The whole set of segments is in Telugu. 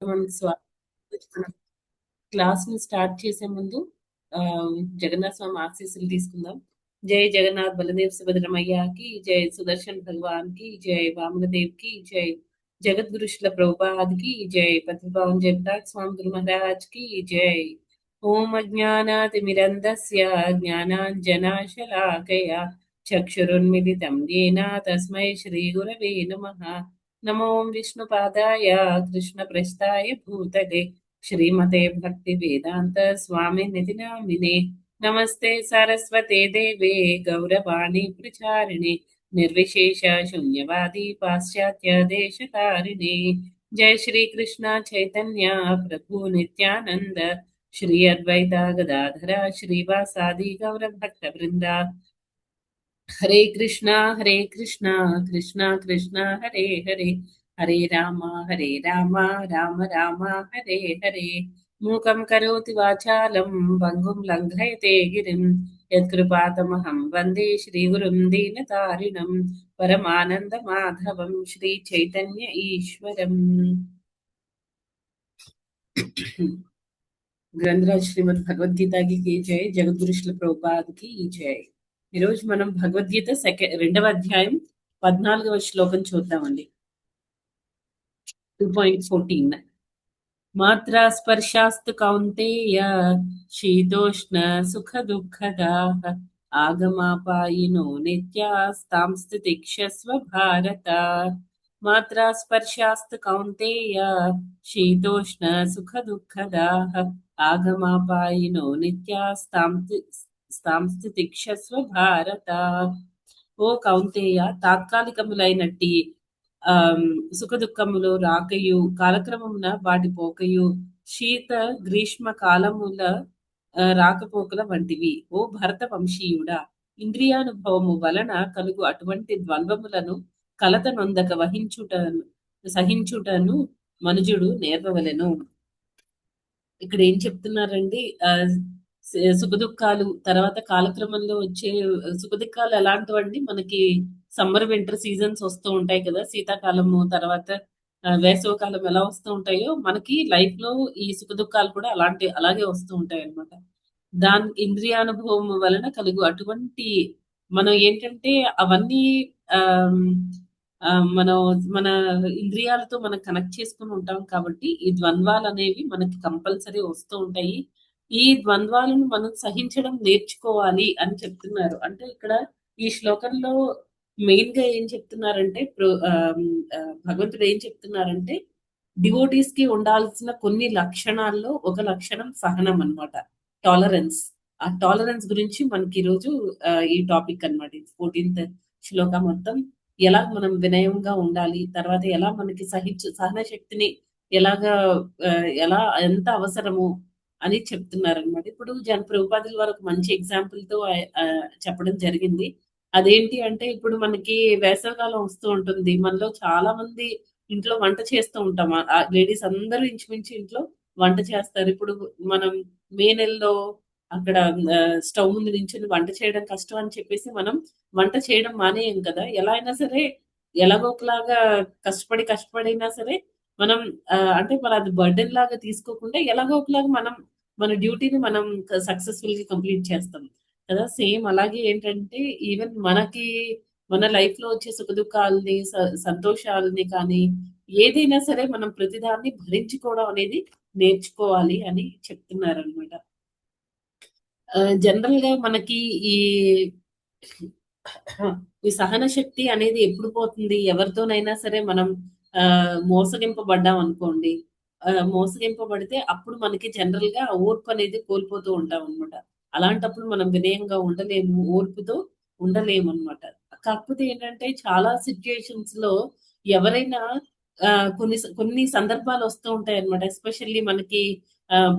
మనం క్లాస్ ని స్టార్ట్ చేసే ముందు ఆ, జగన్నాథ స్వామి ఆశీస్సులు తీసుకుందాం. జై జగన్నాథ్ బలదేవ్ సుభద్రమయ్యకి జై, సుదర్శన్ భగవాన్ కి జై, వామనదేవ్ కి జై, జగద్గురు శ్రీల ప్రభుపాద్ కి జై, పతిపావన్ జగన్నాథ్ స్వామి గురు మహారాజ్ కి జై. ఓం అజ్ఞానాతిమిరంధస్య జ్ఞానాంజనాశలాకయ చక్షురున్మిలితం येन తస్మై శ్రీ గురవే నమః. నమో విష్ణుపాదాయ కృష్ణప్రస్థాయ భూతలే శ్రీమతే భక్తి వేదాంత స్వామి నిధి నామినే. నమస్తే సరస్వతే దేవే గౌరవాణి ప్రచారిణి నిర్విశేష శూన్యవాది పాశ్చాత్య దేశకారిణి. జయ శ్రీ కృష్ణ చైతన్య ప్రభు నిత్యానంద శ్రీ అద్వైత గదాధర శ్రీవాసాది గౌర భక్త బృంద. హరే కృష్ణ కృష్ణ కృష్ణ హరే హరే, హరే రామ రామ రామ హరే హరే. మూకం కరోతి వాచాలం భంగుం లంఘయతే గిరిం యత్కృపాతమహం వందే శ్రీగురుం దీనతారిణం పరమానంద మాధవం శ్రీ చైతన్య ఈశ్వరం. గ్రంథరాజ్ శ్రీమద్ భగవద్గీతకి జై, జగద్గురు శ్రీల ప్రభుపాదకి జై. ఈరోజు మనం భగవద్గీత రెండవ అధ్యాయం 14వ శ్లోకం చూద్దామండి. 2.14. మాత్రా స్పర్శాస్తు కౌంతేయ శీతోష్ణ సుఖ దుఃఖదాః ఆగమాపాయినో నిత్యాస్తాం స్థితిక్షస్వ భారత. మాత్రా స్పర్శాస్తు కౌంతేయ శీతోష్ణ సుఖ దుఃఖదాః ఆగమాపాయినో నిత్యాస్తాం స్థితిక్షస్వ భారత. ఓ కౌంతేయ, తాత్కాలికములైనట్టి సుఖ దుఃఖములు రాకయు కాలక్రమమున వాటి పోకయు శీత గ్రీష్మ కాలముల రాకపోకల వంటివి. ఓ భరత వంశీయుడా, ఇంద్రియానుభవము వలన కలుగు అటువంటి ద్వంద్వములను కలత నొందక సహించుటను మనుజుడు నేర్వవలెను. ఇక్కడ ఏం చెప్తున్నారండి? సుఖదుఖాలు తర్వాత కాలక్రమంలో వచ్చే సుఖదుఖాలు ఎలాంటివండి? మనకి సమ్మర్ వింటర్ సీజన్స్ వస్తూ ఉంటాయి కదా, శీతాకాలము తర్వాత వేసవకాలం ఎలా వస్తూ ఉంటాయో మనకి లైఫ్ లో ఈ సుఖదుఖాలు కూడా అలాగే వస్తూ ఉంటాయి అన్నమాట. దాని ఇంద్రియానుభవం వలన కలుగు అటువంటి మనం ఏంటంటే అవన్నీ మనం మన ఇంద్రియాలతో మనం కనెక్ట్ చేసుకుని ఉంటాం కాబట్టి ఈ ద్వంద్వాలు అనేవి మనకి కంపల్సరీ వస్తూ ఉంటాయి. ఈ ద్వంద్వాలను మనం సహించడం నేర్చుకోవాలి అని చెప్తున్నారు. అంటే ఇక్కడ ఈ శ్లోకంలో మెయిన్ గా ఏం చెప్తున్నారంటే భగవంతుడు ఏం చెప్తున్నారంటే డివోటీస్ కి ఉండాల్సిన కొన్ని లక్షణాల్లో ఒక లక్షణం సహనం అన్నమాట, టాలరెన్స్. ఆ టాలరెన్స్ గురించి మనకి ఈరోజు ఈ టాపిక్ అన్నమాట. 14th శ్లోక మొత్తం ఎలా మనం వినయంగా ఉండాలి, తర్వాత ఎలా మనకి సహన శక్తిని ఎలా ఎంత అవసరము అని చెప్తున్నారు అనమాట. ఇప్పుడు ప్రభుపాదుల వారు ఒక మంచి ఎగ్జాంపుల్ తో చెప్పడం జరిగింది. అదేంటి అంటే ఇప్పుడు మనకి వేసవకాలం వస్తూ ఉంటుంది, మనలో చాలా మంది ఇంట్లో వంట చేస్తూ ఉంటాం. లేడీస్ అందరూ ఇంచుమించు ఇంట్లో వంట చేస్తారు. ఇప్పుడు మనం మే నెలలో అక్కడ స్టవ్ ముందు నించుని వంట చేయడం కష్టం అని చెప్పేసి మనం వంట చేయడం మానేయం కదా. ఎలా అయినా సరే ఎలాగో ఒకలాగా కష్టపడినా సరే మనం అంటే మన అది బర్డెన్ లాగా తీసుకోకుండా ఎలాగో ఒకలాగా మనం మన డ్యూటీని మనం సక్సెస్ఫుల్ గా కంప్లీట్ చేస్తాం కదా. సేమ్ అలాగే ఏంటంటే ఈవెన్ మనకి మన లైఫ్ లో వచ్చే సుఖ దుఃఖాలని సంతోషాలని కానీ ఏదైనా సరే మనం ప్రతిదాన్ని భరించుకోవడం అనేది నేర్చుకోవాలి అని చెప్తున్నారు అనమాట. జనరల్ గా మనకి ఈ ఈ సహన శక్తి అనేది ఎప్పుడు పోతుంది? ఎవరితోనైనా సరే మనం మోసగింపబడ్డాం అనుకోండి, మోసగింపబడితే అప్పుడు మనకి జనరల్ గా ఓర్పు అనేది కోల్పోతూ ఉంటాం అనమాట. అలాంటప్పుడు మనం వినయంగా ఉండలేము, ఓర్పుతో ఉండలేము అనమాట. కాకపోతే ఏంటంటే చాలా సిచ్యుయేషన్స్ లో ఎవరైనా కొన్ని కొన్ని సందర్భాలు వస్తూ ఉంటాయి అనమాట. ఎస్పెషల్లీ మనకి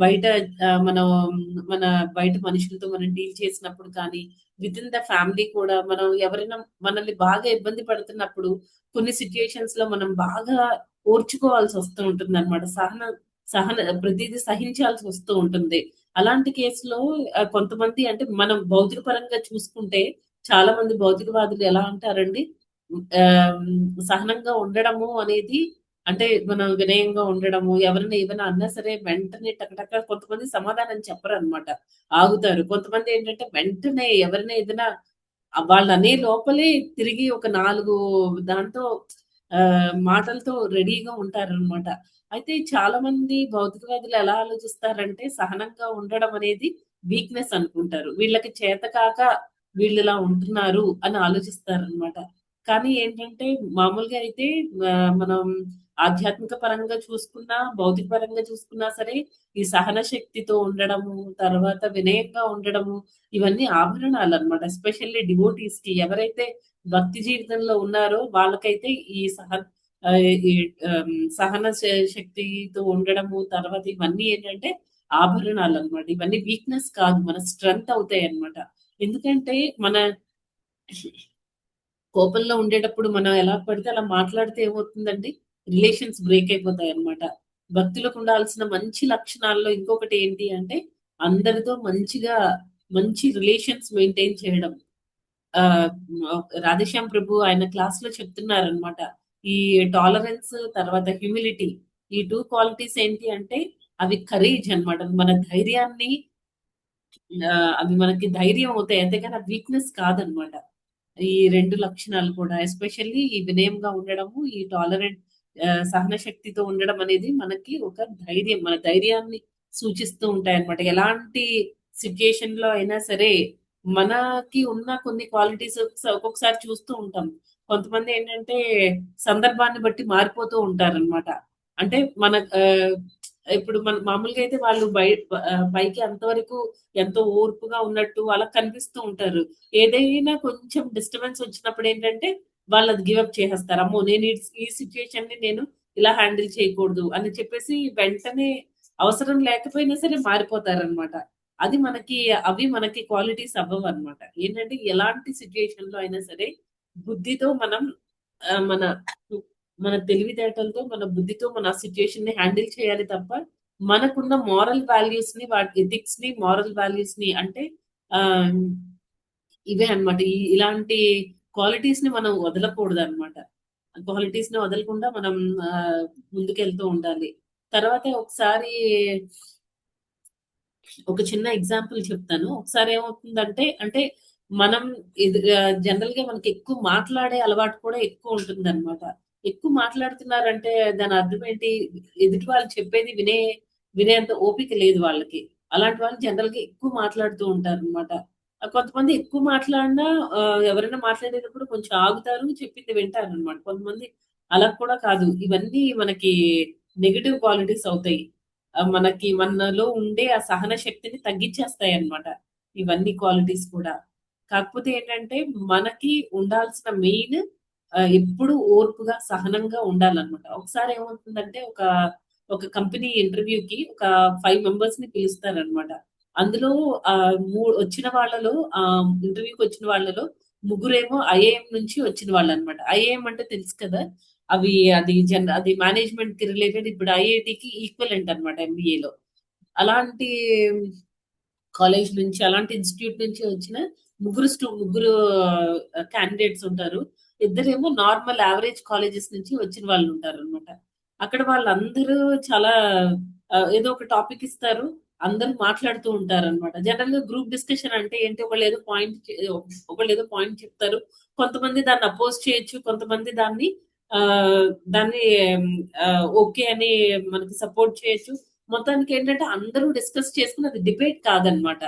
బయట మనం మన బయట మనుషులతో మనం డీల్ చేసినప్పుడు కానీ, విత్ ఇన్ ద ఫ్యామిలీ కూడా మనం ఎవరైనా మనల్ని బాగా ఇబ్బంది పడుతున్నప్పుడు కొన్ని సిచ్యుయేషన్స్ లో మనం బాగా ఓర్చుకోవాల్సి వస్తూ ఉంటుంది అనమాట. సహన ప్రతిదీ సహించాల్సి వస్తూ ఉంటుంది. అలాంటి కేసులో కొంతమంది అంటే మనం భౌతిక పరంగా చూసుకుంటే చాలా మంది భౌతికవాదులు ఎలా అంటారండి, సహనంగా ఉండడము అనేది అంటే మనం వినయంగా ఉండడము, ఎవరైనా ఏమైనా అన్నా సరే వెంటనే టకటక కొంతమంది సమాధానం చెప్పరనమాట. ఆగుతారు. కొంతమంది ఏంటంటే వెంటనే ఎవరైనా ఏదైనా వాళ్ళనే లోపలే తిరిగి ఒక 4 దాంతో మాటలతో రెడీగా ఉంటారనమాట. అయితే చాలా మంది భౌతికవాదులు ఎలా ఆలోచిస్తారంటే సహనంగా ఉండడం అనేది వీక్‌నెస్ అనుకుంటారు. వీళ్ళకి చేతకాక వీళ్ళిలా ఉంటున్నారు అని ఆలోచిస్తారనమాట. కానీ ఏంటంటే మామూలుగా అయితే మనం ఆధ్యాత్మిక పరంగా చూసుకున్నా, భౌతిక పరంగా చూసుకున్నా సరే ఈ సహన శక్తితో ఉండడము, తర్వాత వినయంగా ఉండడము ఇవన్నీ ఆభరణాలన్నమాట. ఎస్పెషల్లీ డివోటీస్‌కి ఎవరైతే భక్తి జీవితంలో ఉన్నారో వాళ్ళకైతే ఈ ఈ సహన శక్తితో ఉండడము, తర్వాత ఇవన్నీ ఏంటంటే ఆభరణాలన్నమాట. ఇవన్నీ వీక్‌నెస్ కాదు. మన స్ట్రెంగ్త్ అవుతాయన్నమాట. ఎందుకంటే మన కోపంలో ఉండేటప్పుడు మనం ఎలా పడితే అలా మాట్లాడితే ఏమవుతుందండి? రిలేషన్స్ బ్రేక్ అయిపోతాయన్నమాట. భక్తులకు ఉండాల్సిన మంచి లక్షణాల్లో ఇంకొకటి ఏంటి అంటే అందరితో మంచి రిలేషన్స్ మెయింటైన్ చేయడం. ఆహ్, రాధేశ్యామ్ ప్రభు ఆయన క్లాస్‌లో చెప్తున్నారనమాట. ఈ టాలరెన్స్ తర్వాత హ్యూమిలిటీ ఈ 2 క్వాలిటీస్ ఏంటి అంటే అవి కరేజ్ అన్నమాట. మన ధైర్యాన్ని అవి మనకి ధైర్యం అవుతాయి. అంతేగాని అవి వీక్‌నెస్ కాదనమాట. ఈ 2 లక్షణాలు కూడా ఎస్పెషల్లీ ఈ వినయంగా ఉండడము, ఈ సహన శక్తితో ఉండడం అనేది మనకి ఒక ధైర్యం. మన ధైర్యాన్ని సూచిస్తూ ఉంటాయన్నమాట. ఎలాంటి సిట్యుయేషన్‌లో అయినా సరే, మనకి ఉన్న కొన్ని క్వాలిటీస్ ఒక్కొక్కసారి చూస్తూ ఉంటాం. కొంతమంది ఏంటంటే, సందర్భాన్ని బట్టి మారిపోతూ ఉంటారన్నమాట. అంటే మన ఇప్పుడు మన మామూలుగా అయితే వాళ్ళు పైకి అంతవరకు ఎంతో ఓర్పుగా ఉన్నట్టు అలా కనిపిస్తూ ఉంటారు. ఏదైనా కొంచెం డిస్టర్బెన్స్ వచ్చినప్పుడు ఏంటంటే, వాళ్ళది గివ్ అప్ చేసేస్తారు. అమ్మో! నేను ఈ సిట్యుయేషన్‌ని నేను ఇలా హ్యాండిల్ చేయకూడదు అని చెప్పేసి వెంటనే అవసరం లేకపోయినా సరే మారిపోతారనమాట. అవి మనకి క్వాలిటీస్ అవ్వవన్నమాట. ఏంటంటే ఎలాంటి సిట్యుయేషన్‌లో అయినా సరే బుద్ధితో మనం మన మన తెలివితేటలతో, మన బుద్ధితో మన సిట్యుయేషన్‌ని హ్యాండిల్ చేయాలి తప్ప, మనకున్న మోరల్ వాల్యూస్‌ని, వాటి ఎథిక్స్‌ని, మోరల్ వాల్యూస్‌ని అంటే ఆహ్, ఇవే అన్నమాట. ఇలాంటి క్వాలిటీస్‌ని మనం వదలకూడదన్నమాట. క్వాలిటీస్‌ని వదలకుండా మనం ఆహ్, ముందుకెళ్తూ ఉండాలి. తర్వాత ఒకసారి ఒక చిన్న ఎగ్జాంపుల్ చెప్తాను. ఒకసారి ఏమవుతుందంటే, అంటే మనం జనరల్‌గా మనకెక్కువ మాట్లాడే అలవాటు కూడా ఎక్కువుంటుందనమాట. ఎక్కువ మాట్లాడుతున్నారంటే దాని అర్థం ఏంటి? ఎదుటి వాళ్ళు చెప్పేది వినేంత ఓపిక లేదు వాళ్ళకి. అలాంటి వాళ్ళు జనరల్‌గా ఎక్కువ మాట్లాడుతూ ఉంటారనమాట. కొంతమంది ఎక్కువ మాట్లాడినా ఎవరైనా మాట్లాడేటప్పుడు కొంచెం ఆగుతారు, చెప్పింది వింటారనమాట. కొంతమంది అలా కూడా కాదు. ఇవన్నీ మనకి నెగెటివ్ క్వాలిటీస్ అవుతాయి. మనలో ఉండే ఆ సహన శక్తిని తగ్గిచ్చేస్తాయన్నమాట. ఇవన్నీ క్వాలిటీస్ కూడా. కాకపోతే ఏంటంటే, మనకి ఉండాల్సిన మెయిన్ ఎప్పుడూ ఓర్పుగా, సహనంగా ఉండాలన్నమాట. ఒకసారి ఏమవుతుందంటే, ఒక కంపెనీ ఇంటర్వ్యూకి ఒక 5 మెంబర్స్‌ని పిలుస్తారన్నమాట. అందులో వచ్చిన వాళ్ళలో ఇంటర్వ్యూకొచ్చిన వాళ్ళలో ముగ్గురేమో ఐఐఎం నుంచి వచ్చిన వాళ్ళన్నమాట. ఐఐఎం అంటే తెలుసు కదా! అది మేనేజ్‌మెంట్‌కి రిలేటెడ్ ఇప్పుడు ఐఐటీకి ఈక్వలెంట్ అన్నమాట ఎంబీఏలో. అలాంటి కాలేజ్ నుంచి, అలాంటి ఇన్‌స్టిట్యూట్ నుంచి వచ్చిన ముగ్గురు క్యాండిడేట్స్ ఉంటారు. ఇద్దరేమో నార్మల్ యావరేజ్ కాలేజెస్ నుంచి వచ్చిన వాళ్ళుంటారనమాట. అక్కడ వాళ్ళందరూ చాలా ఏదో ఒక టాపిక్ ఇస్తారు. అందరూ మాట్లాడుతూ ఉంటారనమాట. జనరల్‌గా గ్రూప్ డిస్కషన్ అంటే ఏంటి ఒకళ్ళేదో పాయింట్ చెప్తారు. కొంతమంది దాన్ని అపోజ్ చేయొచ్చు. కొంతమంది ఆహ్, దాన్ని ఓకే అని మనకి సపోర్ట్ చేయొచ్చు. మొత్తానికేంటంటే అందరూ డిస్కస్ చేసుకొని అది డిబేట్ కాదనమాట.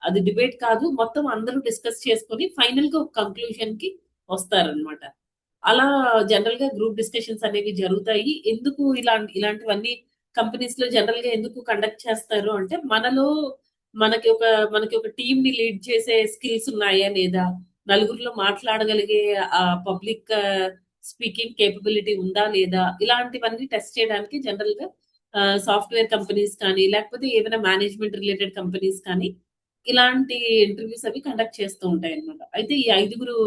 అది డిబేట్ కాదు. మొత్తం అందరూ డిస్కస్ చేసుకొని ఫైనల్‌గా ఒక కంక్లూషన్‌కి వస్తారనమాట. అలా జనరల్‌గా గ్రూప్ డిస్కషన్స్ అనేవి జరుగుతాయి. ఎందుకు ఇలాంటివన్నీ కంపెనీస్‌లో జనరల్‌గా ఎందుకు కండక్ట్ చేస్తారు అంటే, మనకి ఒక మనకి ఒక టీమ్‌ని లీడ్ చేసే స్కిల్స్ ఉన్నాయా లేదా? నలుగురిలో మాట్లాడగలిగే పబ్లిక్ స్పీకింగ్ కేపబిలిటీ ఉందా లేదా? ఇలాంటివన్నీ టెస్ట్ చేయడానికి జనరల్‌గా సాఫ్ట్‌వేర్ కంపెనీస్ కానీ, లేకపోతే ఏవైనా మేనేజ్‌మెంట్ రిలేటెడ్ కంపెనీస్ కానీ, ఇలాంటి ఇంటర్వ్యూస్ అవి కండక్ట్ చేస్తూ ఉంటాయన్నమాట. అయితే ఈ ఐదుగురు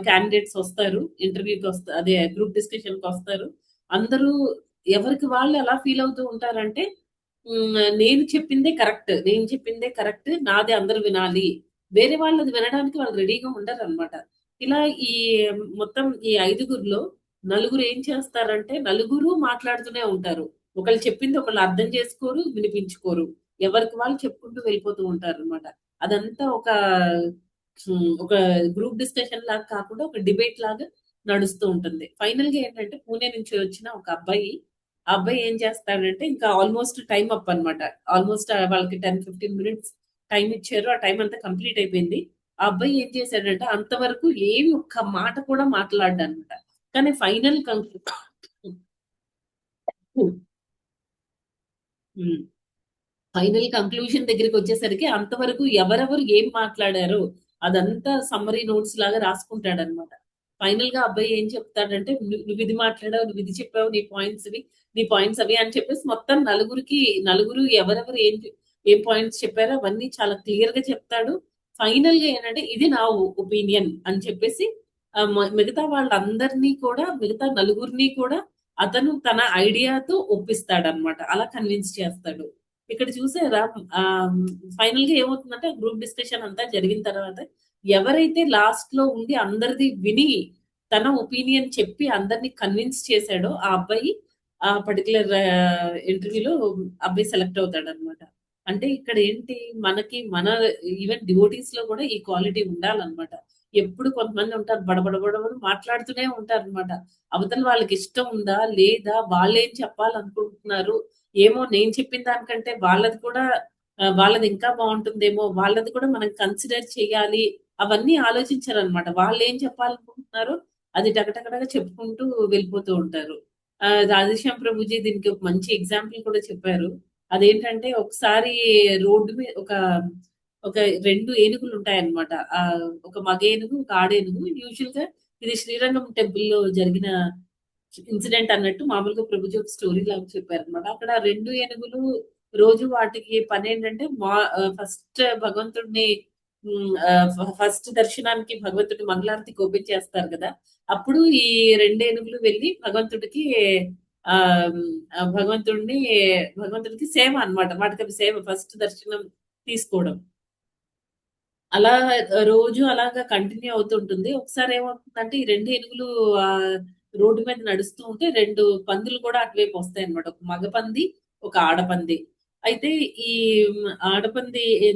క్యాండిడేట్స్ వస్తారు. అదే గ్రూప్ డిస్కషన్‌కొస్తారు. అందరూ ఎవరికి వాళ్ళు ఎలా ఫీల్ అవుతూ ఉంటారంటే, నేను చెప్పిందే కరెక్ట్. నాది అందరూ వినాలి. వేరే వాళ్ళది వినడానికి వాళ్ళు రెడీగా ఉండరనమాట. ఇలా ఈ మొత్తం ఈ ఐదుగురిలో నలుగురు ఏం చేస్తారంటే నలుగురు మాట్లాడుతూనే ఉంటారు. ఒకళ్ళు చెప్పింది ఒకళ్ళు అర్థం చేసుకోరు, వినిపించుకోరు. ఎవరికి వాళ్ళు చెప్పుకుంటూ వెళ్ళిపోతూ ఉంటారనమాట. అదంతా ఒక గ్రూప్ డిస్కషన్ లాగా కాకుండా ఒక డిబేట్ లాగా నడుస్తూ ఉంటుంది. ఫైనల్‌గా ఏంటంటే పూణే నుంచి వచ్చిన ఒక అబ్బాయి, ఆ అబ్బాయి ఏం చేస్తాడంటే ఇంకా ఆల్మోస్ట్ టైమ్ అప్ అన్నమాట. ఆల్మోస్ట్ వాళ్ళకి 10, 15 మినిట్స్ టైమ్ ఇచ్చారు. ఆ టైమ్ అంతా కంప్లీట్ అయిపోయింది. ఆ అబ్బాయి ఏం చేశాడంటే అంతవరకు ఏమి ఒక్క మాట కూడా మాట్లాడడనమాట. కానీ ఫైనల్ కంక్లూ హ్మ్. ఫైనల్ కంక్లూషన్ దగ్గరికొచ్చేసరికి అంతవరకు ఎవరెవరు ఏం మాట్లాడారో అదంతా సమ్మరీ నోట్స్ లాగా రాసుకుంటాడనమాట. ఫైనల్‌గా అబ్బాయి ఏం చెప్తాడంటే, నువ్విది మాట్లాడావు, నువ్విది చెప్పావు, నీ పాయింట్స్ అవి అని చెప్పేసి మొత్తం నలుగురు ఎవరెవరు ఏం పాయింట్స్ చెప్పారో అవన్నీ చాలా క్లియర్‌గా చెప్తాడు. ఫైనల్‌గా ఏంటంటే, ఇది నా ఒపీనియన్ అని చెప్పేసి మిగతా వాళ్ళందరినీ కూడా మిగతా నలుగురిని కూడా అతను తన ఐడియాతో ఒప్పిస్తాడనమాట. అలా కన్విన్స్ చేస్తాడు. ఇక్కడ చూసారా ఆహ్, ఫైనల్‌గా ఏమవుతుందంటే గ్రూప్ డిస్కషన్ అంతా జరిగిన తర్వాత ఎవరైతే లాస్ట్‌లో ఉండి అందరిది విని తన ఒపీనియన్ చెప్పి అందరిని కన్విన్స్ చేసాడో ఆ అబ్బాయి ఆ పర్టిక్యులర్ ఇంటర్వ్యూలో అబ్బాయి సెలెక్ట్ అవుతాడనమాట. అంటే ఇక్కడ ఏంటి మన ఈవెన్ డివోటీస్‌లో కూడా ఈ క్వాలిటీ ఉండాలనమాట. ఎప్పుడు కొంతమంది ఉంటారు బడబడ మాట్లాడుతూనే ఉంటారనమాట. అవతల వాళ్ళకి ఇష్టం ఉందా? లేదా? వాళ్ళేం చెప్పాలనుకుంటున్నారు? ఏమో నేను చెప్పిన దానికంటే వాళ్ళది ఇంకా బావుంటుందేమో! వాళ్ళది కూడా మనం కన్సిడర్ చేయాలి. అవన్నీ ఆలోచించరనమాట. వాళ్ళేం చెప్పాలనుకుంటున్నారో అది టకటకటక చెప్పుకుంటూ వెళ్ళిపోతూ ఉంటారు. 'రాధేశ్యామ్ ప్రభుజీ' దీనికి ఒక మంచి ఎగ్జాంపుల్ కూడా చెప్పారు. అదేంటంటే ఒకసారి రోడ్డు మీద ఒక 2 ఏనుగులుంటాయన్నమాట. ఒక మగ ఏనుగు, ఒక ఆడేనుగు. యూజువల్‌గా ఇది శ్రీరంగం టెంపుల్‌లో జరిగిన ఇన్సిడెంట్ అన్నట్టు మామూలుగా ప్రభుజీ ఒక స్టోరీ లాగా చెప్పారన్నమాట. అక్కడ 2 ఏనుగులు రోజు వాటికి పనేంటంటే ఫస్ట్ భగవంతుడిని ఫస్ట్ దర్శనానికి భగవంతుడి మంగళారతికి ఓపెన్ చేస్తారు కదా! అప్పుడు ఈ 2 ఏనుగులు వెళ్లి ఆహ్, భగవంతుడిని భగవంతుడికి సేవ అన్నమాట. వాటికవి సేవ ఫస్ట్ దర్శనం తీసుకోవడం. అలా రోజు అలాగా కంటిన్యూ అవుతుంటుంది. ఒకసారి ఏమవుతుందంటే, ఈ 2 ఏనుగులు రోడ్డు మీద నడుస్తూ ఉంటే 2 పందులు కూడా అటువైపు వస్తాయన్నమాట. ఒక మగ పంది, ఒక ఆడపంది. అయితే ఈ